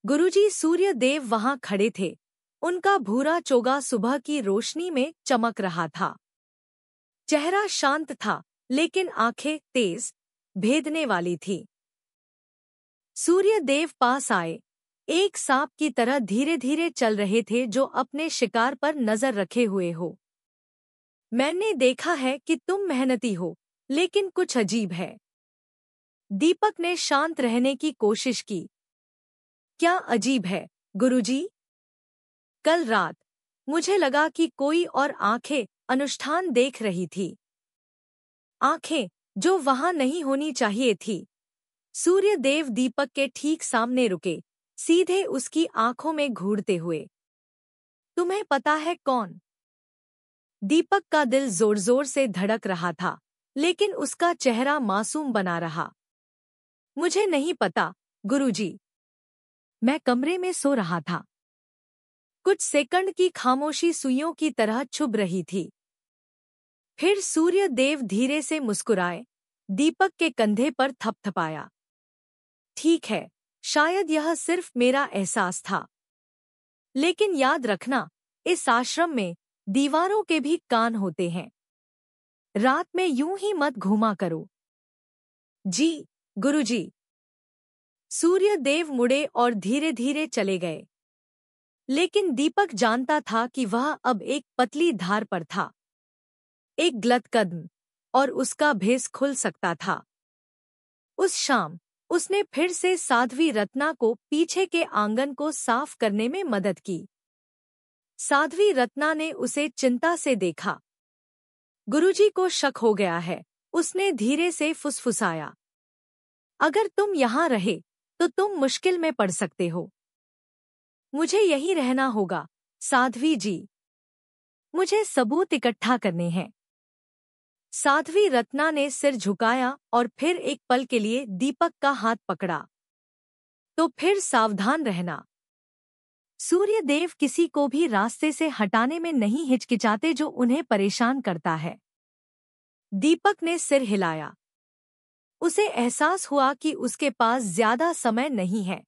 गुरुजी सूर्यदेव वहां खड़े थे। उनका भूरा चोगा सुबह की रोशनी में चमक रहा था। चेहरा शांत था, लेकिन आंखें तेज, भेदने वाली थी। सूर्यदेव पास आए। एक सांप की तरह धीरे धीरे चल रहे थे जो अपने शिकार पर नजर रखे हुए हो। मैंने देखा है कि तुम मेहनती हो, लेकिन कुछ अजीब है। दीपक ने शांत रहने की कोशिश की। क्या अजीब है, गुरुजी? कल रात मुझे लगा कि कोई और आंखें अनुष्ठान देख रही थी। आंखें जो वहां नहीं होनी चाहिए थी। सूर्यदेव दीपक के ठीक सामने रुके, सीधे उसकी आंखों में घूरते हुए। तुम्हें पता है कौन? दीपक का दिल जोर जोर से धड़क रहा था, लेकिन उसका चेहरा मासूम बना रहा। मुझे नहीं पता, गुरुजी। मैं कमरे में सो रहा था। कुछ सेकंड की खामोशी सुइयों की तरह चुभ रही थी। फिर सूर्यदेव धीरे से मुस्कुराए, दीपक के कंधे पर थपथपाया। ठीक है, शायद यह सिर्फ मेरा एहसास था। लेकिन याद रखना, इस आश्रम में दीवारों के भी कान होते हैं। रात में यूं ही मत घूमा करो। जी, गुरुजी। सूर्यदेव मुड़े और धीरे धीरे चले गए। लेकिन दीपक जानता था कि वह अब एक पतली धार पर था। एक गलत कदम और उसका भेस खुल सकता था। उस शाम उसने फिर से साध्वी रत्ना को पीछे के आंगन को साफ करने में मदद की। साध्वी रत्ना ने उसे चिंता से देखा। गुरुजी को शक हो गया है, उसने धीरे से फुसफुसाया। अगर तुम यहाँ रहे तो तुम मुश्किल में पड़ सकते हो। मुझे यहीं रहना होगा, साध्वी जी। मुझे सबूत इकट्ठा करने हैं। साध्वी रत्ना ने सिर झुकाया और फिर एक पल के लिए दीपक का हाथ पकड़ा। तो फिर सावधान रहना। सूर्यदेव किसी को भी रास्ते से हटाने में नहीं हिचकिचाते जो उन्हें परेशान करता है। दीपक ने सिर हिलाया। उसे एहसास हुआ कि उसके पास ज्यादा समय नहीं है।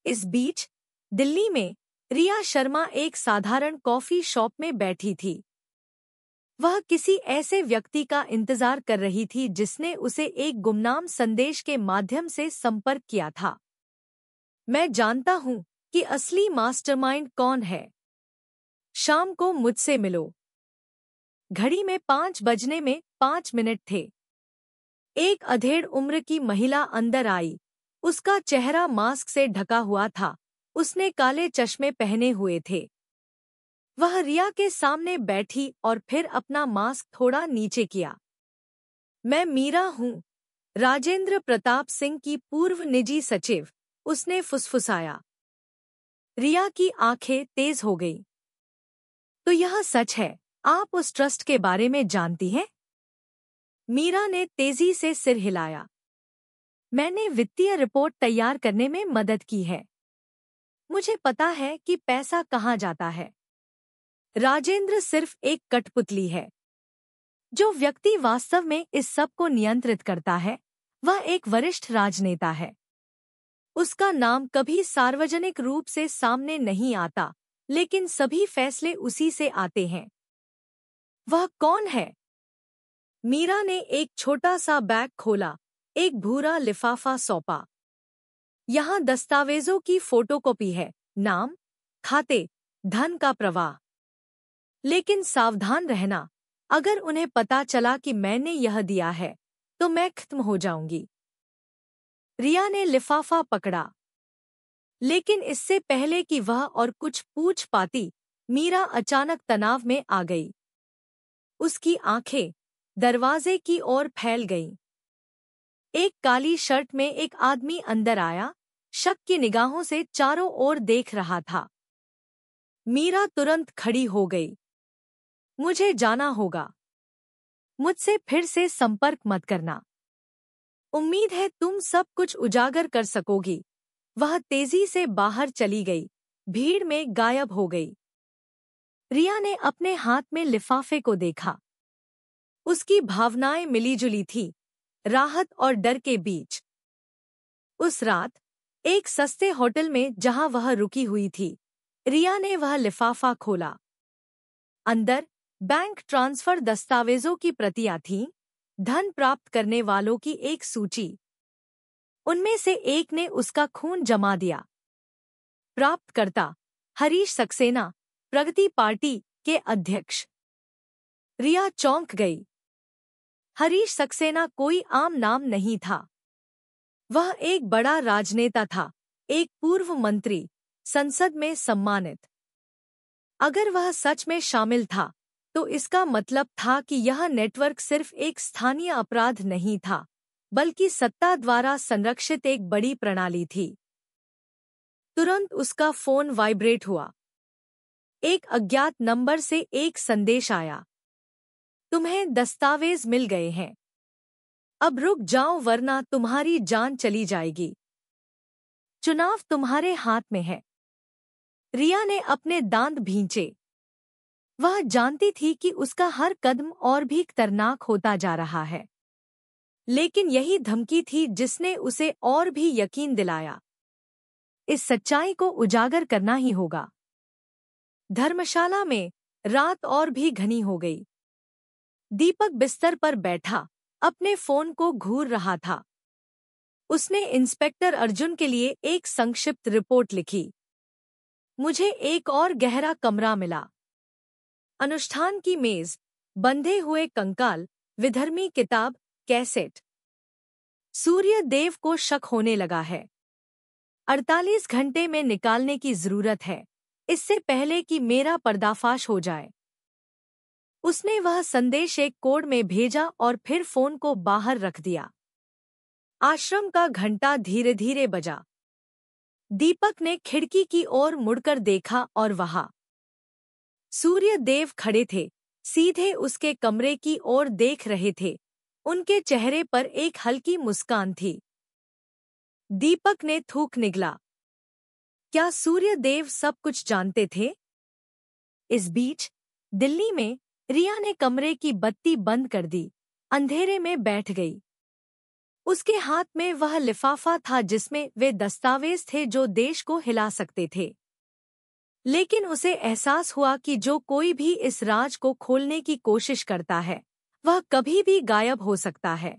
इस बीच दिल्ली में रिया शर्मा एक साधारण कॉफी शॉप में बैठी थी। वह किसी ऐसे व्यक्ति का इंतजार कर रही थी जिसने उसे एक गुमनाम संदेश के माध्यम से संपर्क किया था। मैं जानता हूं कि असली मास्टरमाइंड कौन है। शाम को मुझसे मिलो। घड़ी में 5 बजने में 5 मिनट थे। एक अधेड़ उम्र की महिला अंदर आई। उसका चेहरा मास्क से ढका हुआ था। उसने काले चश्मे पहने हुए थे। वह रिया के सामने बैठी और फिर अपना मास्क थोड़ा नीचे किया। मैं मीरा हूँ, राजेंद्र प्रताप सिंह की पूर्व निजी सचिव, उसने फुसफुसाया। रिया की आंखें तेज हो गईं। तो यह सच है, आप उस ट्रस्ट के बारे में जानती हैं? मीरा ने तेजी से सिर हिलाया। मैंने वित्तीय रिपोर्ट तैयार करने में मदद की है। मुझे पता है कि पैसा कहाँ जाता है। राजेंद्र सिर्फ एक कठपुतली है। जो व्यक्ति वास्तव में इस सब को नियंत्रित करता है, वह एक वरिष्ठ राजनेता है। उसका नाम कभी सार्वजनिक रूप से सामने नहीं आता, लेकिन सभी फैसले उसी से आते हैं। वह कौन है? मीरा ने एक छोटा सा बैग खोला, एक भूरा लिफाफा सौंपा। यहाँ दस्तावेजों की फोटोकॉपी है, नाम, खाते, धन का प्रवाह। लेकिन सावधान रहना, अगर उन्हें पता चला कि मैंने यह दिया है, तो मैं खत्म हो जाऊंगी। रिया ने लिफाफा पकड़ा, लेकिन इससे पहले कि वह और कुछ पूछ पाती, मीरा अचानक तनाव में आ गई। उसकी आंखें दरवाजे की ओर फैल गईं। एक काली शर्ट में एक आदमी अंदर आया, शक की निगाहों से चारों ओर देख रहा था। मीरा तुरंत खड़ी हो गई। मुझे जाना होगा। मुझसे फिर से संपर्क मत करना। उम्मीद है तुम सब कुछ उजागर कर सकोगी। वह तेजी से बाहर चली गई, भीड़ में गायब हो गई। रिया ने अपने हाथ में लिफाफे को देखा। उसकी भावनाएं मिलीजुली थी, राहत और डर के बीच। उस रात एक सस्ते होटल में जहां वह रुकी हुई थी, रिया ने वह लिफाफा खोला। अंदर बैंक ट्रांसफर दस्तावेजों की प्रतियां थीं, धन प्राप्त करने वालों की एक सूची। उनमें से एक ने उसका खून जमा दिया। प्राप्तकर्ता हरीश सक्सेना, प्रगति पार्टी के अध्यक्ष। रिया चौंक गई। हरीश सक्सेना कोई आम नाम नहीं था। वह एक बड़ा राजनेता था, एक पूर्व मंत्री, संसद में सम्मानित। अगर वह सच में शामिल था, तो इसका मतलब था कि यह नेटवर्क सिर्फ एक स्थानीय अपराध नहीं था, बल्कि सत्ता द्वारा संरक्षित एक बड़ी प्रणाली थी। तुरंत उसका फोन वाइब्रेट हुआ। एक अज्ञात नंबर से एक संदेश आया। तुम्हें दस्तावेज मिल गए हैं। अब रुक जाओ वरना तुम्हारी जान चली जाएगी। चुनाव तुम्हारे हाथ में है। रिया ने अपने दांत भींचे। वह जानती थी कि उसका हर कदम और भी खतरनाक होता जा रहा है, लेकिन यही धमकी थी जिसने उसे और भी यकीन दिलाया। इस सच्चाई को उजागर करना ही होगा। धर्मशाला में रात और भी घनी हो गई। दीपक बिस्तर पर बैठा अपने फोन को घूर रहा था। उसने इंस्पेक्टर अर्जुन के लिए एक संक्षिप्त रिपोर्ट लिखी। मुझे एक और गहरा कमरा मिला। अनुष्ठान की मेज, बंधे हुए कंकाल, विधर्मी किताब, कैसेट। सूर्य देव को शक होने लगा है। 48 घंटे में निकालने की जरूरत है, इससे पहले कि मेरा पर्दाफाश हो जाए। उसने वह संदेश एक कोड में भेजा और फिर फोन को बाहर रख दिया। आश्रम का घंटा धीरे धीरे बजा। दीपक ने खिड़की की ओर मुड़कर देखा और वहां सूर्य देव खड़े थे, सीधे उसके कमरे की ओर देख रहे थे। उनके चेहरे पर एक हल्की मुस्कान थी। दीपक ने थूक निगला। क्या सूर्य देव सब कुछ जानते थे? इस बीच दिल्ली में रिया ने कमरे की बत्ती बंद कर दी, अंधेरे में बैठ गई। उसके हाथ में वह लिफाफा था जिसमें वे दस्तावेज थे जो देश को हिला सकते थे। लेकिन उसे एहसास हुआ कि जो कोई भी इस राज को खोलने की कोशिश करता है, वह कभी भी गायब हो सकता है।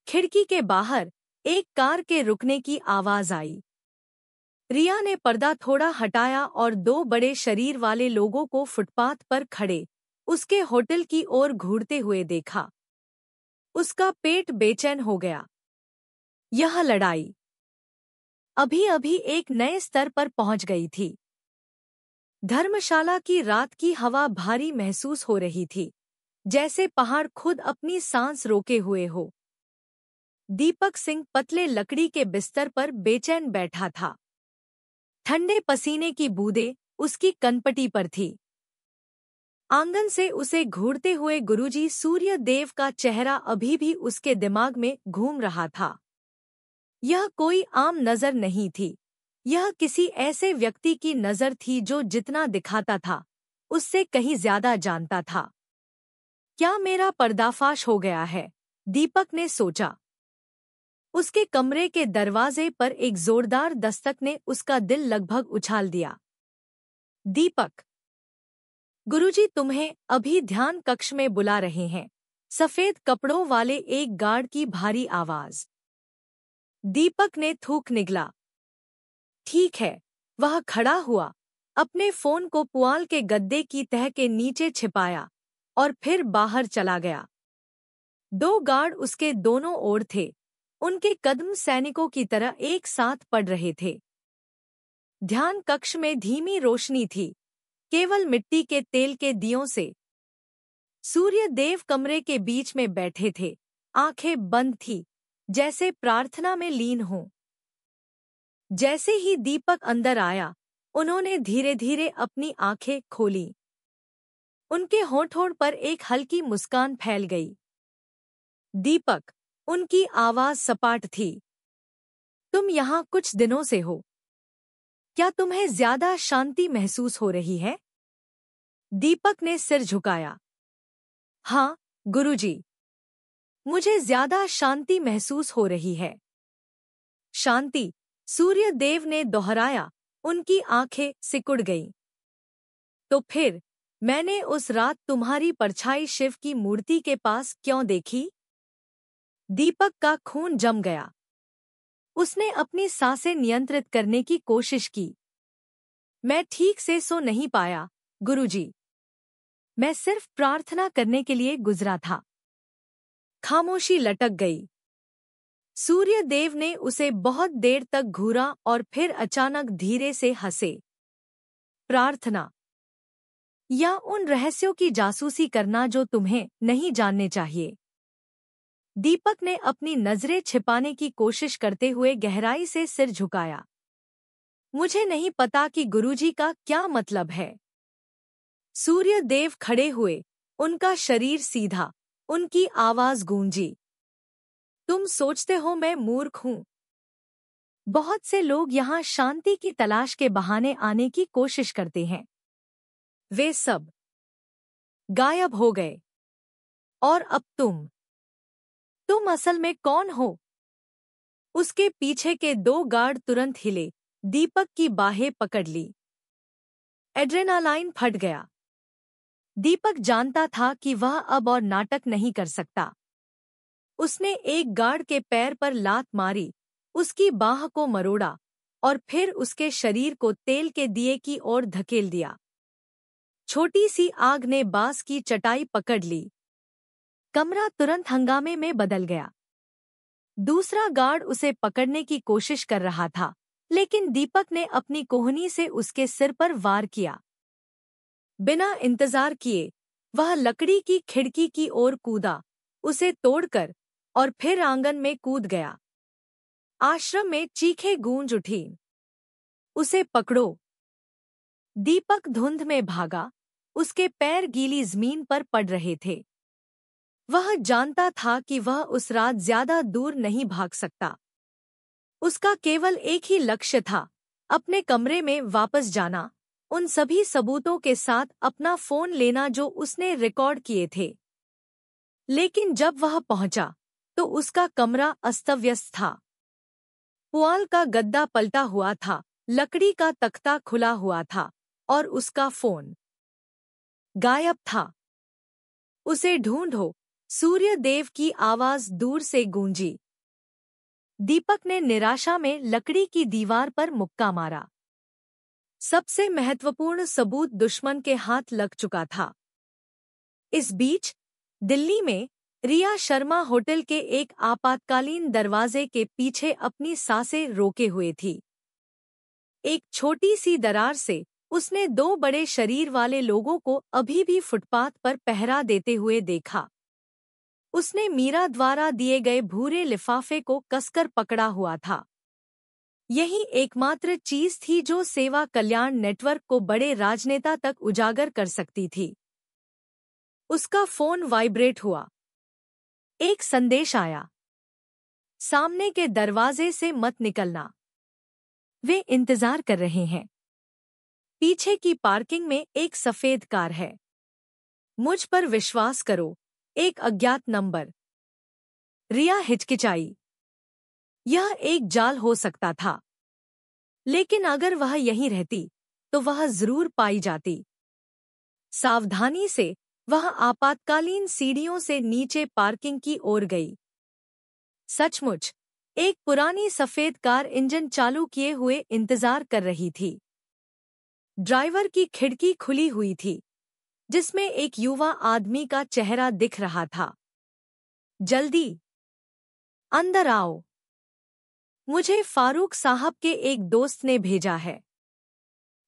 खिड़की के बाहर एक कार के रुकने की आवाज आई। रिया ने पर्दा थोड़ा हटाया और दो बड़े शरीर वाले लोगों को फुटपाथ पर खड़े उसके होटल की ओर घूरते हुए देखा। उसका पेट बेचैन हो गया। यह लड़ाई अभी अभी एक नए स्तर पर पहुंच गई थी। धर्मशाला की रात की हवा भारी महसूस हो रही थी, जैसे पहाड़ खुद अपनी सांस रोके हुए हो। दीपक सिंह पतले लकड़ी के बिस्तर पर बेचैन बैठा था। ठंडे पसीने की बूंदें उसकी कनपटी पर थी। आंगन से उसे घूरते हुए गुरुजी सूर्य देव का चेहरा अभी भी उसके दिमाग में घूम रहा था। यह कोई आम नजर नहीं थी। यह किसी ऐसे व्यक्ति की नजर थी जो जितना दिखाता था, उससे कहीं ज्यादा जानता था। क्या मेरा पर्दाफाश हो गया है? दीपक ने सोचा। उसके कमरे के दरवाजे पर एक जोरदार दस्तक ने उसका दिल लगभग उछाल दिया। दीपक, गुरुजी तुम्हें अभी ध्यान कक्ष में बुला रहे हैं। सफेद कपड़ों वाले एक गार्ड की भारी आवाज। दीपक ने थूक निगला। ठीक है। वह खड़ा हुआ, अपने फोन को पुआल के गद्दे की तह के नीचे छिपाया और फिर बाहर चला गया। दो गार्ड उसके दोनों ओर थे। उनके कदम सैनिकों की तरह एक साथ पड़ रहे थे। ध्यान कक्ष में धीमी रोशनी थी, केवल मिट्टी के तेल के दियों से। सूर्य देव कमरे के बीच में बैठे थे, आंखें बंद थी, जैसे प्रार्थना में लीन हों। जैसे ही दीपक अंदर आया, उन्होंने धीरे धीरे अपनी आंखें खोलीं। उनके होठों पर एक हल्की मुस्कान फैल गई। दीपक, उनकी आवाज सपाट थी। तुम यहाँ कुछ दिनों से हो। क्या तुम्हें ज्यादा शांति महसूस हो रही है? दीपक ने सिर झुकाया। हाँ, गुरुजी। मुझे ज्यादा शांति महसूस हो रही है। शांति, सूर्य देव ने दोहराया। उनकी आंखें सिकुड़ गईं। तो फिर मैंने उस रात तुम्हारी परछाई शिव की मूर्ति के पास क्यों देखी? दीपक का खून जम गया। उसने अपनी सांसें नियंत्रित करने की कोशिश की। मैं ठीक से सो नहीं पाया, गुरुजी। मैं सिर्फ प्रार्थना करने के लिए गुजरा था। खामोशी लटक गई। सूर्य देव ने उसे बहुत देर तक घूरा और फिर अचानक धीरे से हंसे। प्रार्थना, या उन रहस्यों की जासूसी करना जो तुम्हें नहीं जानने चाहिए? दीपक ने अपनी नजरें छिपाने की कोशिश करते हुए गहराई से सिर झुकाया। मुझे नहीं पता कि गुरुजी का क्या मतलब है। सूर्य देव खड़े हुए, उनका शरीर सीधा, उनकी आवाज गूंजी। तुम सोचते हो मैं मूर्ख हूं? बहुत से लोग यहाँ शांति की तलाश के बहाने आने की कोशिश करते हैं। वे सब गायब हो गए। और अब तुम असल में कौन हो? उसके पीछे के दो गार्ड तुरंत हिले, दीपक की बाहें पकड़ ली। एड्रेनालाइन फट गया। दीपक जानता था कि वह अब और नाटक नहीं कर सकता। उसने एक गार्ड के पैर पर लात मारी, उसकी बाह को मरोड़ा और फिर उसके शरीर को तेल के दिए की ओर धकेल दिया। छोटी सी आग ने बांस की चटाई पकड़ ली। कमरा तुरंत हंगामे में बदल गया। दूसरा गार्ड उसे पकड़ने की कोशिश कर रहा था, लेकिन दीपक ने अपनी कोहनी से उसके सिर पर वार किया। बिना इंतजार किए वह लकड़ी की खिड़की की ओर कूदा, उसे तोड़कर, और फिर आंगन में कूद गया। आश्रम में चीखें गूंज उठी। उसे पकड़ो! दीपक धुंध में भागा, उसके पैर गीली जमीन पर पड़ रहे थे। वह जानता था कि वह उस रात ज्यादा दूर नहीं भाग सकता। उसका केवल एक ही लक्ष्य था, अपने कमरे में वापस जाना, उन सभी सबूतों के साथ अपना फोन लेना जो उसने रिकॉर्ड किए थे। लेकिन जब वह पहुंचा, तो उसका कमरा अस्तव्यस्त था। पुआल का गद्दा पलटा हुआ था, लकड़ी का तख्ता खुला हुआ था, और उसका फोन गायब था। उसे ढूंढो! सूर्य देव की आवाज दूर से गूंजी। दीपक ने निराशा में लकड़ी की दीवार पर मुक्का मारा। सबसे महत्वपूर्ण सबूत दुश्मन के हाथ लग चुका था। इस बीच दिल्ली में रिया शर्मा होटल के एक आपातकालीन दरवाजे के पीछे अपनी सांसें रोके हुए थी। एक छोटी सी दरार से उसने दो बड़े शरीर वाले लोगों को अभी भी फुटपाथ पर पहरा देते हुए देखा। उसने मीरा द्वारा दिए गए भूरे लिफाफे को कसकर पकड़ा हुआ था। यही एकमात्र चीज थी जो सेवा कल्याण नेटवर्क को बड़े राजनेता तक उजागर कर सकती थी। उसका फोन वाइब्रेट हुआ। एक संदेश आया। सामने के दरवाजे से मत निकलना। वे इंतजार कर रहे हैं। पीछे की पार्किंग में एक सफेद कार है। मुझ पर विश्वास करो, एक अज्ञात नंबर। रिया हिचकिचाई। यह एक जाल हो सकता था, लेकिन अगर वह यहीं रहती, तो वह जरूर पाई जाती। सावधानी से वह आपातकालीन सीढ़ियों से नीचे पार्किंग की ओर गई। सचमुच एक पुरानी सफेद कार इंजन चालू किए हुए इंतजार कर रही थी। ड्राइवर की खिड़की खुली हुई थी, जिसमें एक युवा आदमी का चेहरा दिख रहा था। जल्दी अंदर आओ, मुझे फारूक साहब के एक दोस्त ने भेजा है।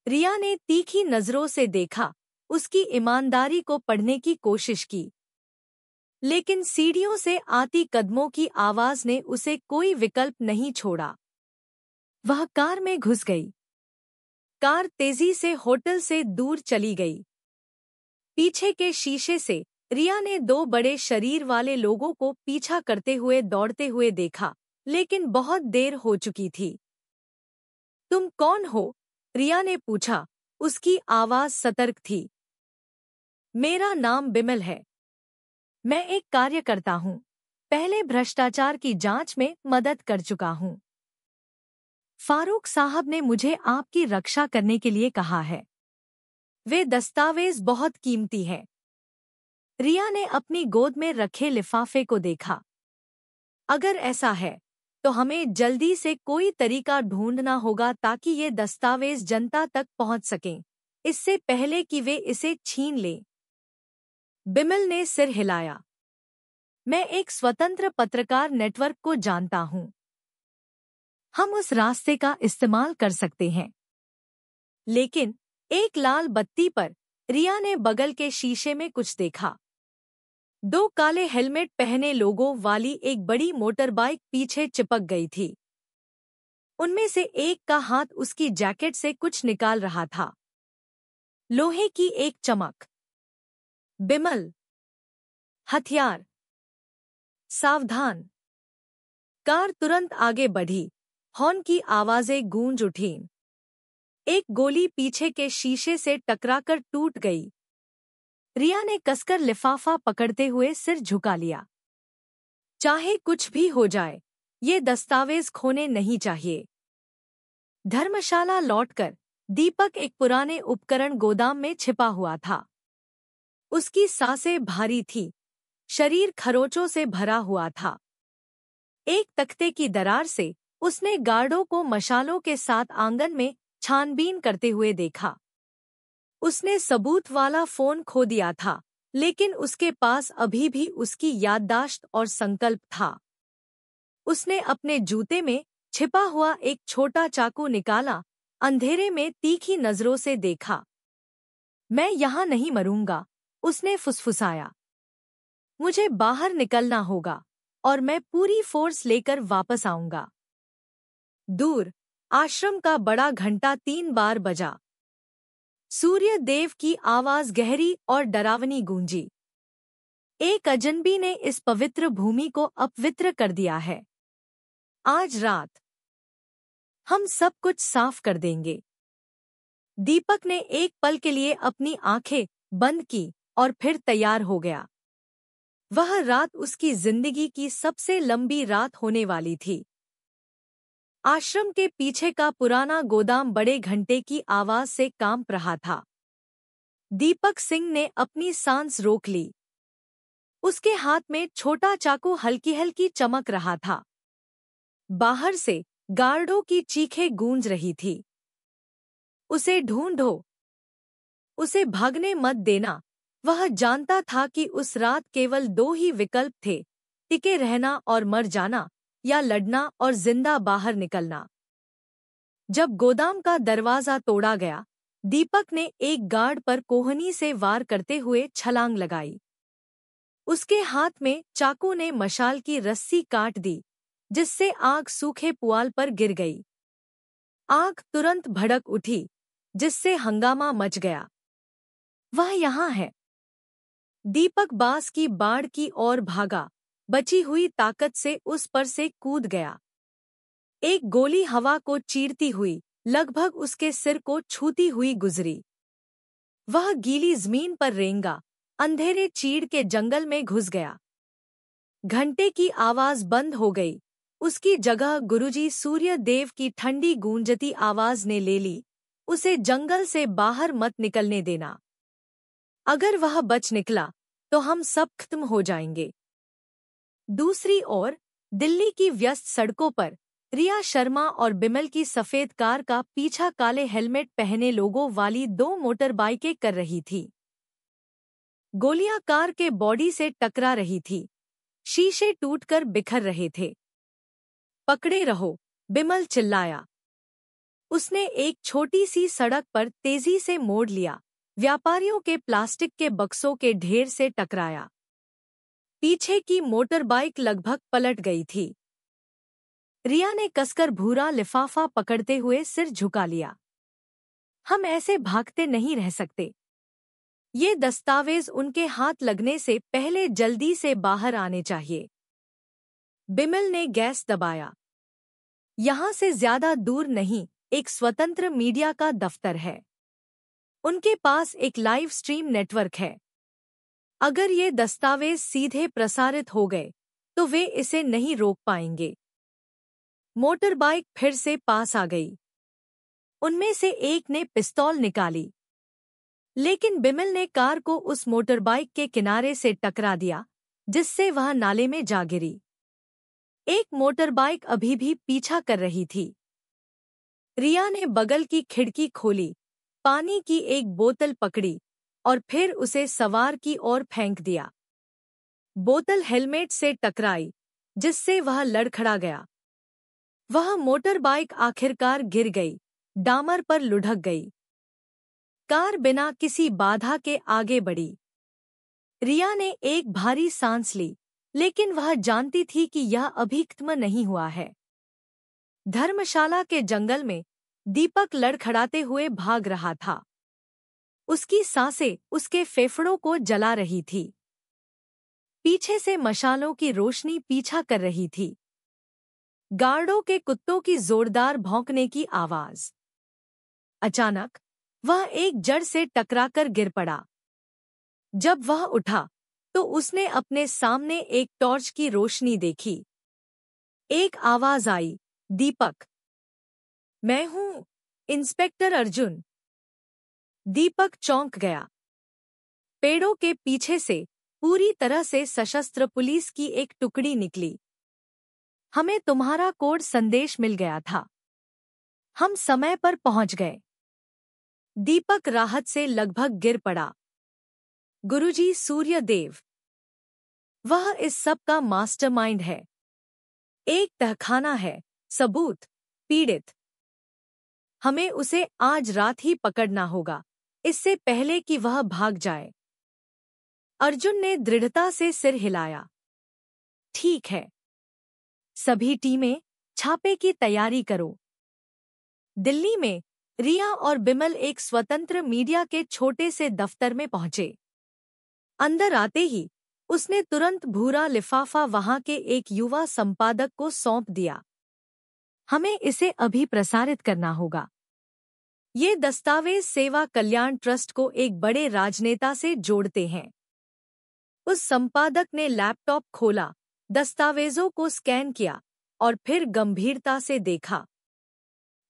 रिया ने तीखी नजरों से देखा, उसकी ईमानदारी को पढ़ने की कोशिश की, लेकिन सीढ़ियों से आती कदमों की आवाज ने उसे कोई विकल्प नहीं छोड़ा। वह कार में घुस गई। कार तेजी से होटल से दूर चली गई। पीछे के शीशे से रिया ने दो बड़े शरीर वाले लोगों को पीछा करते हुए दौड़ते हुए देखा, लेकिन बहुत देर हो चुकी थी। तुम कौन हो? रिया ने पूछा, उसकी आवाज सतर्क थी। मेरा नाम बिमल है। मैं एक कार्यकर्ता हूँ। पहले भ्रष्टाचार की जांच में मदद कर चुका हूँ। फारूक साहब ने मुझे आपकी रक्षा करने के लिए कहा है। वे दस्तावेज बहुत कीमती है। रिया ने अपनी गोद में रखे लिफाफे को देखा। अगर ऐसा है तो हमें जल्दी से कोई तरीका ढूंढना होगा ताकि ये दस्तावेज जनता तक पहुंच सकें, इससे पहले कि वे इसे छीन लें। बिमल ने सिर हिलाया। मैं एक स्वतंत्र पत्रकार नेटवर्क को जानता हूं। हम उस रास्ते का इस्तेमाल कर सकते हैं। लेकिन एक लाल बत्ती पर रिया ने बगल के शीशे में कुछ देखा। दो काले हेलमेट पहने लोगों वाली एक बड़ी मोटरबाइक पीछे चिपक गई थी। उनमें से एक का हाथ उसकी जैकेट से कुछ निकाल रहा था। लोहे की एक चमक। बिमल, हथियार, सावधान। कार तुरंत आगे बढ़ी। हॉर्न की आवाजें गूंज उठीं। एक गोली पीछे के शीशे से टकराकर टूट गई। रिया ने कसकर लिफाफा पकड़ते हुए सिर झुका लिया। चाहे कुछ भी हो जाए, ये दस्तावेज खोने नहीं चाहिए। धर्मशाला लौटकर दीपक एक पुराने उपकरण गोदाम में छिपा हुआ था। उसकी सांसें भारी थी, शरीर खरोंचों से भरा हुआ था। एक तख्ते की दरार से उसने गार्डों को मशालों के साथ आंगन में छानबीन करते हुए देखा। उसने सबूत वाला फोन खो दिया था, लेकिन उसके पास अभी भी उसकी याददाश्त और संकल्प था। उसने अपने जूते में छिपा हुआ एक छोटा चाकू निकाला, अंधेरे में तीखी नजरों से देखा। मैं यहाँ नहीं मरूंगा, उसने फुसफुसाया। मुझे बाहर निकलना होगा और मैं पूरी फोर्स लेकर वापस आऊंगा। दूर आश्रम का बड़ा घंटा 3 बार बजा। सूर्य देव की आवाज गहरी और डरावनी गूंजी। एक अजनबी ने इस पवित्र भूमि को अपवित्र कर दिया है। आज रात हम सब कुछ साफ कर देंगे। दीपक ने एक पल के लिए अपनी आंखें बंद की और फिर तैयार हो गया। वह रात उसकी जिंदगी की सबसे लंबी रात होने वाली थी। आश्रम के पीछे का पुराना गोदाम बड़े घंटे की आवाज से कांप रहा था। दीपक सिंह ने अपनी सांस रोक ली। उसके हाथ में छोटा चाकू हल्की हल्की चमक रहा था। बाहर से गार्डों की चीखें गूंज रही थी। उसे ढूंढो, उसे भागने मत देना। वह जानता था कि उस रात केवल 2 ही विकल्प थे, टिके रहना और मर जाना, या लड़ना और जिंदा बाहर निकलना। जब गोदाम का दरवाजा तोड़ा गया, दीपक ने एक गार्ड पर कोहनी से वार करते हुए छलांग लगाई। उसके हाथ में चाकू ने मशाल की रस्सी काट दी, जिससे आग सूखे पुआल पर गिर गई। आग तुरंत भड़क उठी, जिससे हंगामा मच गया। वह यहाँ है। दीपक बांस की बाड़ की ओर भागा, बची हुई ताकत से उस पर से कूद गया। एक गोली हवा को चीरती हुई लगभग उसके सिर को छूती हुई गुजरी। वह गीली जमीन पर रेंगा, अंधेरे चीड़ के जंगल में घुस गया। घंटे की आवाज बंद हो गई। उसकी जगह गुरुजी सूर्यदेव की ठंडी गूंजती आवाज ने ले ली, उसे जंगल से बाहर मत निकलने देना। अगर वह बच निकला तो हम सब खत्म हो जाएंगे। दूसरी ओर दिल्ली की व्यस्त सड़कों पर रिया शर्मा और बिमल की सफेद कार का पीछा काले हेलमेट पहने लोगों वाली 2 मोटर बाइकें कर रही थी। गोलियां कार के बॉडी से टकरा रही थी। शीशे टूटकर बिखर रहे थे। पकड़े रहो, बिमल चिल्लाया। उसने एक छोटी सी सड़क पर तेजी से मोड़ लिया, व्यापारियों के प्लास्टिक के बक्सों के ढेर से टकराया। पीछे की मोटर बाइक लगभग पलट गई थी। रिया ने कसकर भूरा लिफाफा पकड़ते हुए सिर झुका लिया। हम ऐसे भागते नहीं रह सकते। ये दस्तावेज उनके हाथ लगने से पहले जल्दी से बाहर आने चाहिए। बिमल ने गैस दबाया। यहां से ज्यादा दूर नहीं, एक स्वतंत्र मीडिया का दफ्तर है। उनके पास एक लाइव स्ट्रीम नेटवर्क है। अगर ये दस्तावेज सीधे प्रसारित हो गए तो वे इसे नहीं रोक पाएंगे। मोटर बाइक फिर से पास आ गई। उनमें से एक ने पिस्तौल निकाली, लेकिन बिमल ने कार को उस मोटर बाइक के किनारे से टकरा दिया, जिससे वह नाले में जा गिरी। एक मोटर बाइक अभी भी पीछा कर रही थी। रिया ने बगल की खिड़की खोली, पानी की एक बोतल पकड़ी और फिर उसे सवार की ओर फेंक दिया। बोतल हेलमेट से टकराई, जिससे वह लड़खड़ा गया। वह मोटर बाइक आखिरकार गिर गई, डामर पर लुढ़क गई। कार बिना किसी बाधा के आगे बढ़ी। रिया ने एक भारी सांस ली, लेकिन वह जानती थी कि यह अभी खत्म नहीं हुआ है। धर्मशाला के जंगल में दीपक लड़खड़ाते हुए भाग रहा था। उसकी सांसें उसके फेफड़ों को जला रही थी। पीछे से मशालों की रोशनी पीछा कर रही थी। गार्डों के कुत्तों की जोरदार भौंकने की आवाज। अचानक वह एक जड़ से टकराकर गिर पड़ा। जब वह उठा तो उसने अपने सामने एक टॉर्च की रोशनी देखी। एक आवाज आई, दीपक। मैं हूं, इंस्पेक्टर अर्जुन। दीपक चौंक गया। पेड़ों के पीछे से पूरी तरह से सशस्त्र पुलिस की एक टुकड़ी निकली। हमें तुम्हारा कोड संदेश मिल गया था। हम समय पर पहुंच गए। दीपक राहत से लगभग गिर पड़ा। गुरुजी सूर्यदेव, वह इस सब का मास्टरमाइंड है। एक तहखाना है, सबूत, पीड़ित। हमें उसे आज रात ही पकड़ना होगा, इससे पहले कि वह भाग जाए। अर्जुन ने दृढ़ता से सिर हिलाया। ठीक है। सभी टीमें छापे की तैयारी करो। दिल्ली में रिया और बिमल एक स्वतंत्र मीडिया के छोटे से दफ्तर में पहुंचे। अंदर आते ही उसने तुरंत भूरा लिफाफा वहां के एक युवा संपादक को सौंप दिया। हमें इसे अभी प्रसारित करना होगा। ये दस्तावेज सेवा कल्याण ट्रस्ट को एक बड़े राजनेता से जोड़ते हैं। उस संपादक ने लैपटॉप खोला, दस्तावेजों को स्कैन किया और फिर गंभीरता से देखा।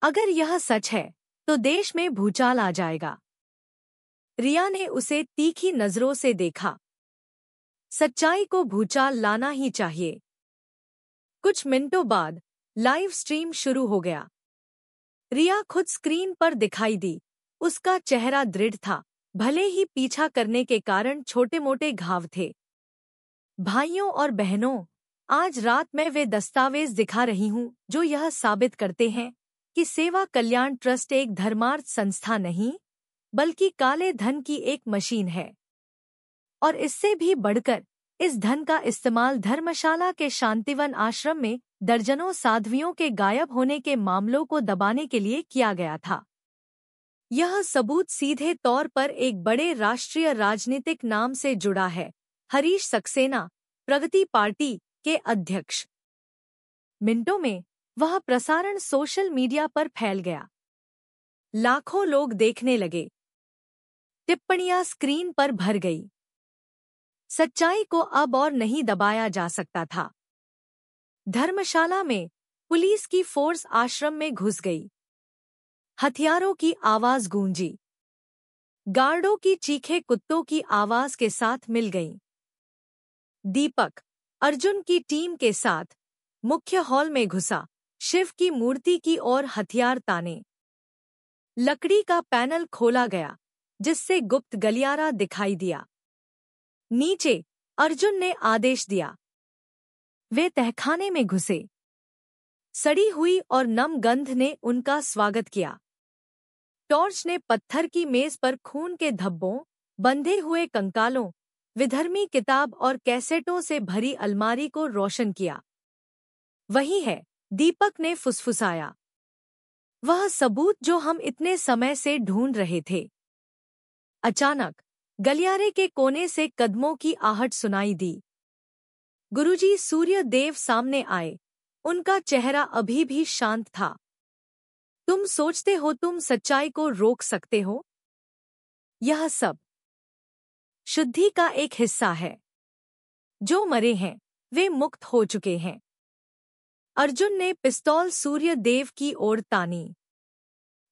अगर यह सच है तो देश में भूचाल आ जाएगा। रिया ने उसे तीखी नजरों से देखा। सच्चाई को भूचाल लाना ही चाहिए। कुछ मिनटों बाद लाइव स्ट्रीम शुरू हो गया। रिया खुद स्क्रीन पर दिखाई दी। उसका चेहरा दृढ़ था, भले ही पीछा करने के कारण छोटे-मोटे घाव थे। भाइयों और बहनों, आज रात मैं वे दस्तावेज दिखा रही हूं जो यह साबित करते हैं कि सेवा कल्याण ट्रस्ट एक धर्मार्थ संस्था नहीं, बल्कि काले धन की एक मशीन है। और इससे भी बढ़कर इस धन का इस्तेमाल धर्मशाला के शांतिवन आश्रम में दर्जनों साध्वियों के गायब होने के मामलों को दबाने के लिए किया गया था। यह सबूत सीधे तौर पर एक बड़े राष्ट्रीय राजनीतिक नाम से जुड़ा है, हरीश सक्सेना, प्रगति पार्टी के अध्यक्ष। मिनटों में वह प्रसारण सोशल मीडिया पर फैल गया। लाखों लोग देखने लगे। टिप्पणियां स्क्रीन पर भर गई। सच्चाई को अब और नहीं दबाया जा सकता था। धर्मशाला में पुलिस की फोर्स आश्रम में घुस गई। हथियारों की आवाज गूंजी। गार्डों की चीखें कुत्तों की आवाज के साथ मिल गईं। दीपक अर्जुन की टीम के साथ मुख्य हॉल में घुसा, शिव की मूर्ति की ओर हथियार ताने। लकड़ी का पैनल खोला गया, जिससे गुप्त गलियारा दिखाई दिया। नीचे अर्जुन ने आदेश दिया, वे तहखाने में घुसे। सड़ी हुई और नम गंध ने उनका स्वागत किया। टॉर्च ने पत्थर की मेज पर खून के धब्बों, बंधे हुए कंकालों, विधर्मी किताब और कैसेटों से भरी अलमारी को रोशन किया। वही है, दीपक ने फुसफुसाया। वह सबूत जो हम इतने समय से ढूंढ रहे थे। अचानक गलियारे के कोने से कदमों की आहट सुनाई दी। गुरुजी सूर्यदेव सामने आए। उनका चेहरा अभी भी शांत था। तुम सोचते हो तुम सच्चाई को रोक सकते हो? यह सब शुद्धि का एक हिस्सा है। जो मरे हैं वे मुक्त हो चुके हैं। अर्जुन ने पिस्तौल सूर्यदेव की ओर तानी।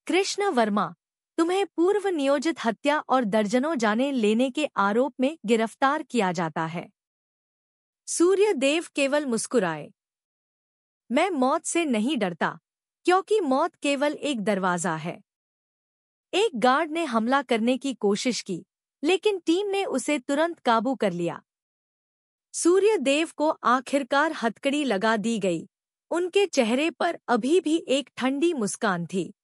कृष्ण वर्मा, तुम्हें पूर्व नियोजित हत्या और दर्जनों जाने लेने के आरोप में गिरफ्तार किया जाता है। सूर्यदेव केवल मुस्कुराए। मैं मौत से नहीं डरता, क्योंकि मौत केवल एक दरवाजा है। एक गार्ड ने हमला करने की कोशिश की, लेकिन टीम ने उसे तुरंत काबू कर लिया। सूर्यदेव को आखिरकार हथकड़ी लगा दी गई। उनके चेहरे पर अभी भी एक ठंडी मुस्कान थी।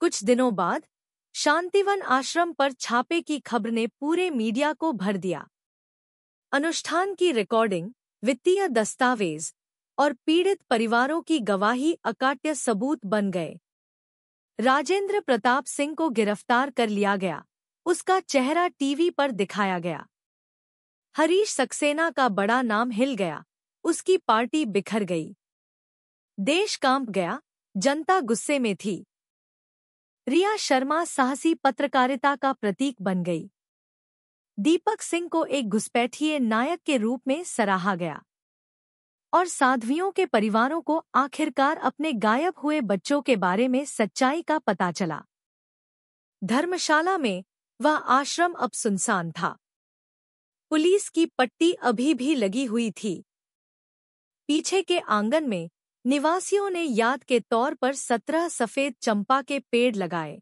कुछ दिनों बाद शांतिवन आश्रम पर छापे की खबर ने पूरे मीडिया को भर दिया। अनुष्ठान की रिकॉर्डिंग, वित्तीय दस्तावेज और पीड़ित परिवारों की गवाही अकाट्य सबूत बन गए। राजेंद्र प्रताप सिंह को गिरफ्तार कर लिया गया। उसका चेहरा टीवी पर दिखाया गया। हरीश सक्सेना का बड़ा नाम हिल गया। उसकी पार्टी बिखर गई। देश कांप गया। जनता गुस्से में थी। रिया शर्मा साहसी पत्रकारिता का प्रतीक बन गई। दीपक सिंह को एक घुसपैठिए नायक के रूप में सराहा गया। और साध्वियों के परिवारों को आखिरकार अपने गायब हुए बच्चों के बारे में सच्चाई का पता चला। धर्मशाला में वह आश्रम अब सुनसान था। पुलिस की पट्टी अभी भी लगी हुई थी। पीछे के आंगन में निवासियों ने याद के तौर पर 17 सफेद चंपा के पेड़ लगाए।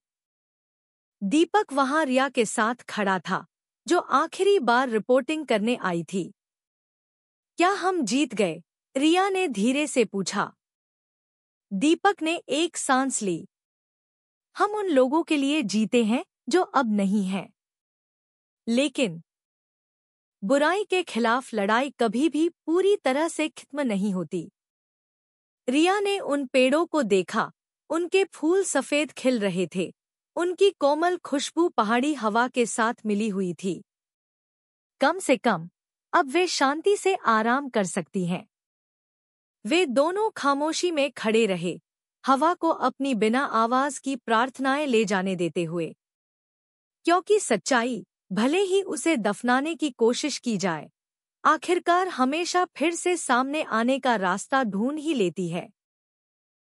दीपक वहां रिया के साथ खड़ा था, जो आखिरी बार रिपोर्टिंग करने आई थी। क्या हम जीत गए? रिया ने धीरे से पूछा। दीपक ने एक सांस ली। हम उन लोगों के लिए जीते हैं जो अब नहीं हैं। लेकिन बुराई के खिलाफ लड़ाई कभी भी पूरी तरह से खत्म नहीं होती। रिया ने उन पेड़ों को देखा। उनके फूल सफेद खिल रहे थे। उनकी कोमल खुशबू पहाड़ी हवा के साथ मिली हुई थी। कम से कम अब वे शांति से आराम कर सकती हैं। वे दोनों खामोशी में खड़े रहे, हवा को अपनी बिना आवाज की प्रार्थनाएं ले जाने देते हुए। क्योंकि सच्चाई, भले ही उसे दफनाने की कोशिश की जाए, आखिरकार हमेशा फिर से सामने आने का रास्ता ढूंढ ही लेती है।